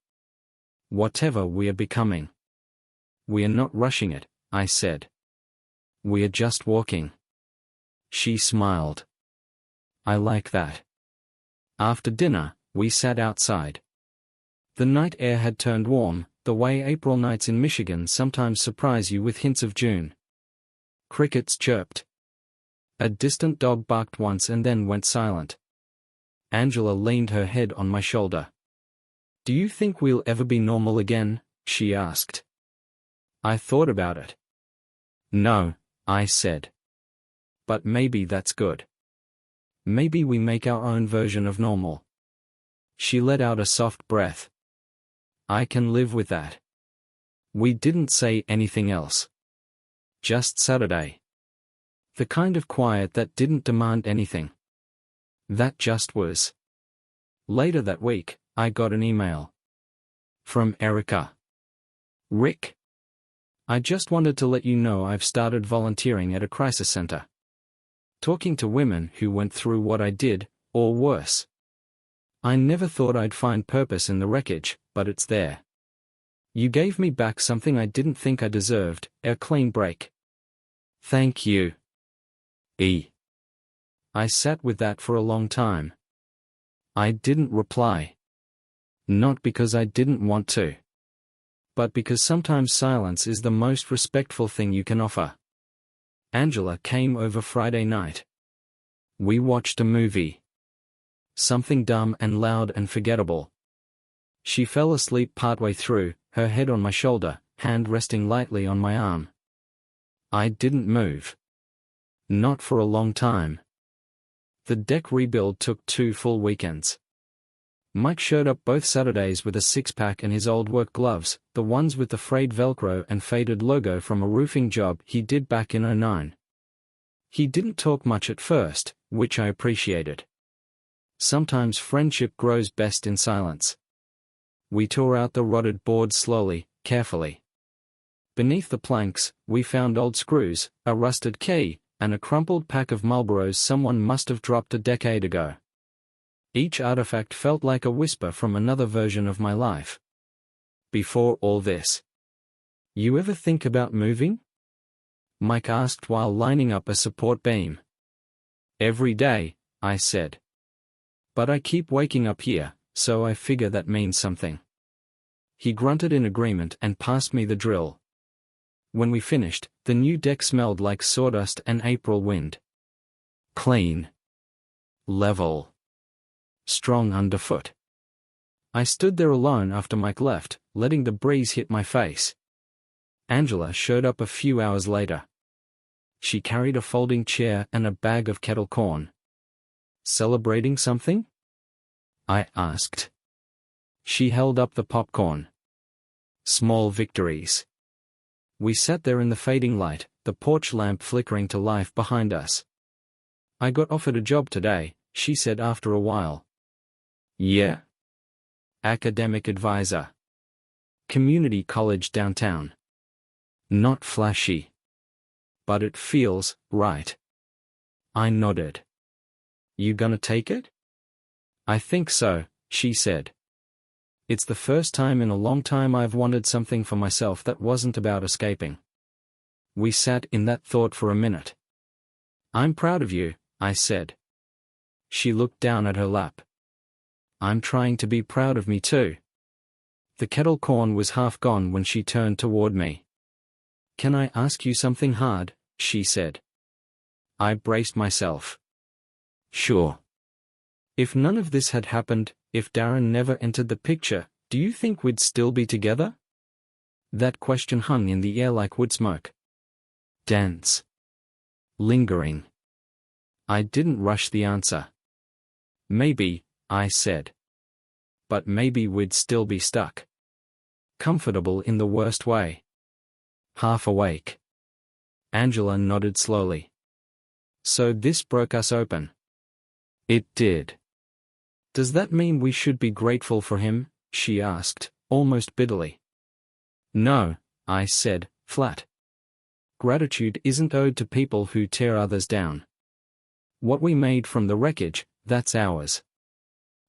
Whatever we are becoming. We are not rushing it, I said. We are just walking. She smiled. I like that. After dinner, we sat outside. The night air had turned warm, the way April nights in Michigan sometimes surprise you with hints of June. Crickets chirped. A distant dog barked once and then went silent. Angela leaned her head on my shoulder. Do you think we'll ever be normal again? She asked. I thought about it. No, I said. But maybe that's good. Maybe we make our own version of normal. She let out a soft breath. I can live with that. We didn't say anything else. Just Saturday. The kind of quiet that didn't demand anything. That just was. Later that week, I got an email. From Erica. Rick. I just wanted to let you know I've started volunteering at a crisis center. Talking to women who went through what I did, or worse. I never thought I'd find purpose in the wreckage, but it's there. You gave me back something I didn't think I deserved, a clean break. Thank you. E. I sat with that for a long time. I didn't reply. Not because I didn't want to, but because sometimes silence is the most respectful thing you can offer. Angela came over Friday night. We watched a movie. Something dumb and loud and forgettable. She fell asleep partway through, her head on my shoulder, hand resting lightly on my arm. I didn't move. Not for a long time. The deck rebuild took 2 full weekends. Mike showed up both Saturdays with a six-pack and his old work gloves, the ones with the frayed Velcro and faded logo from a roofing job he did back in '09. He didn't talk much at first, which I appreciated. Sometimes friendship grows best in silence. We tore out the rotted boards slowly, carefully. Beneath the planks, we found old screws, a rusted key, and a crumpled pack of Marlboros someone must have dropped a decade ago. Each artifact felt like a whisper from another version of my life. Before all this. You ever think about moving? Mike asked while lining up a support beam. Every day, I said. But I keep waking up here, so I figure that means something. He grunted in agreement and passed me the drill. When we finished, the new deck smelled like sawdust and April wind. Clean. Level. Strong underfoot. I stood there alone after Mike left, letting the breeze hit my face. Angela showed up a few hours later. She carried a folding chair and a bag of kettle corn. Celebrating something? I asked. She held up the popcorn. Small victories. We sat there in the fading light, the porch lamp flickering to life behind us. I got offered a job today, she said after a while. Yeah. Academic advisor. Community college downtown. Not flashy. But it feels right. I nodded. You gonna take it? I think so, she said. It's the first time in a long time I've wanted something for myself that wasn't about escaping. We sat in that thought for a minute. I'm proud of you, I said. She looked down at her lap. I'm trying to be proud of me too. The kettle corn was half gone when she turned toward me. Can I ask you something hard? She said. I braced myself. Sure. If none of this had happened, if Darren never entered the picture, do you think we'd still be together? That question hung in the air like wood smoke. Dense. Lingering. I didn't rush the answer. Maybe, I said. But maybe we'd still be stuck. Comfortable in the worst way. Half awake. Angela nodded slowly. So this broke us open. It did. Does that mean we should be grateful for him? She asked, almost bitterly. No, I said, flat. Gratitude isn't owed to people who tear others down. What we made from the wreckage, that's ours.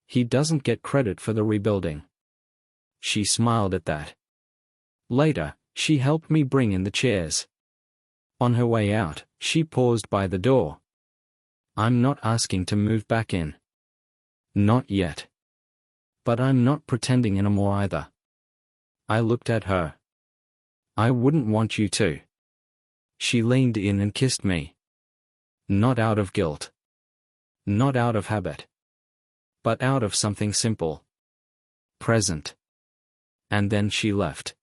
He doesn't get credit for the rebuilding. She smiled at that. Later, she helped me bring in the chairs. On her way out, she paused by the door. I'm not asking to move back in. Not yet. But I'm not pretending anymore either. I looked at her. I wouldn't want you to. She leaned in and kissed me. Not out of guilt. Not out of habit. But out of something simple. Present. And then she left.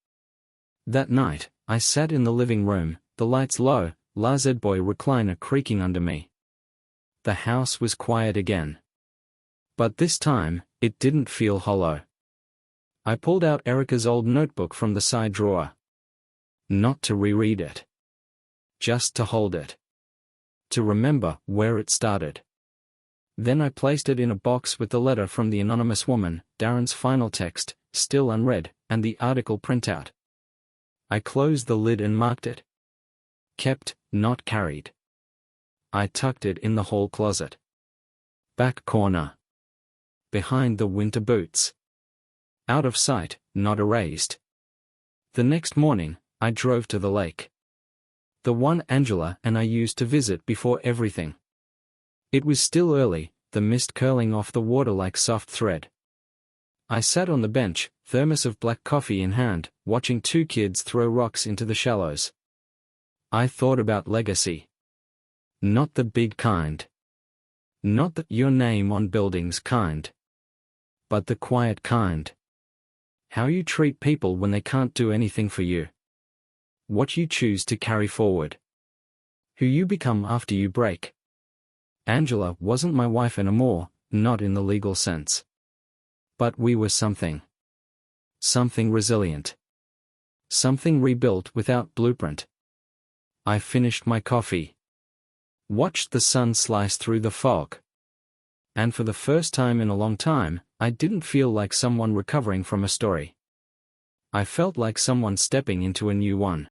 That night, I sat in the living room, the lights low, La Z-Boy recliner creaking under me. The house was quiet again. But this time, it didn't feel hollow. I pulled out Erica's old notebook from the side drawer. Not to reread it. Just to hold it. To remember where it started. Then I placed it in a box with the letter from the anonymous woman, Darren's final text, still unread, and the article printout. I closed the lid and marked it. Kept, not carried. I tucked it in the hall closet. Back corner. Behind the winter boots. Out of sight, not erased. The next morning, I drove to the lake. The one Angela and I used to visit before everything. It was still early, the mist curling off the water like soft thread. I sat on the bench, thermos of black coffee in hand, watching two kids throw rocks into the shallows. I thought about legacy. Not the big kind. Not the your name on buildings kind. But the quiet kind. How you treat people when they can't do anything for you. What you choose to carry forward. Who you become after you break. Angela wasn't my wife anymore, not in the legal sense. But we were something. Something resilient. Something rebuilt without blueprint. I finished my coffee. Watched the sun slice through the fog. And for the first time in a long time, I didn't feel like someone recovering from a story. I felt like someone stepping into a new one.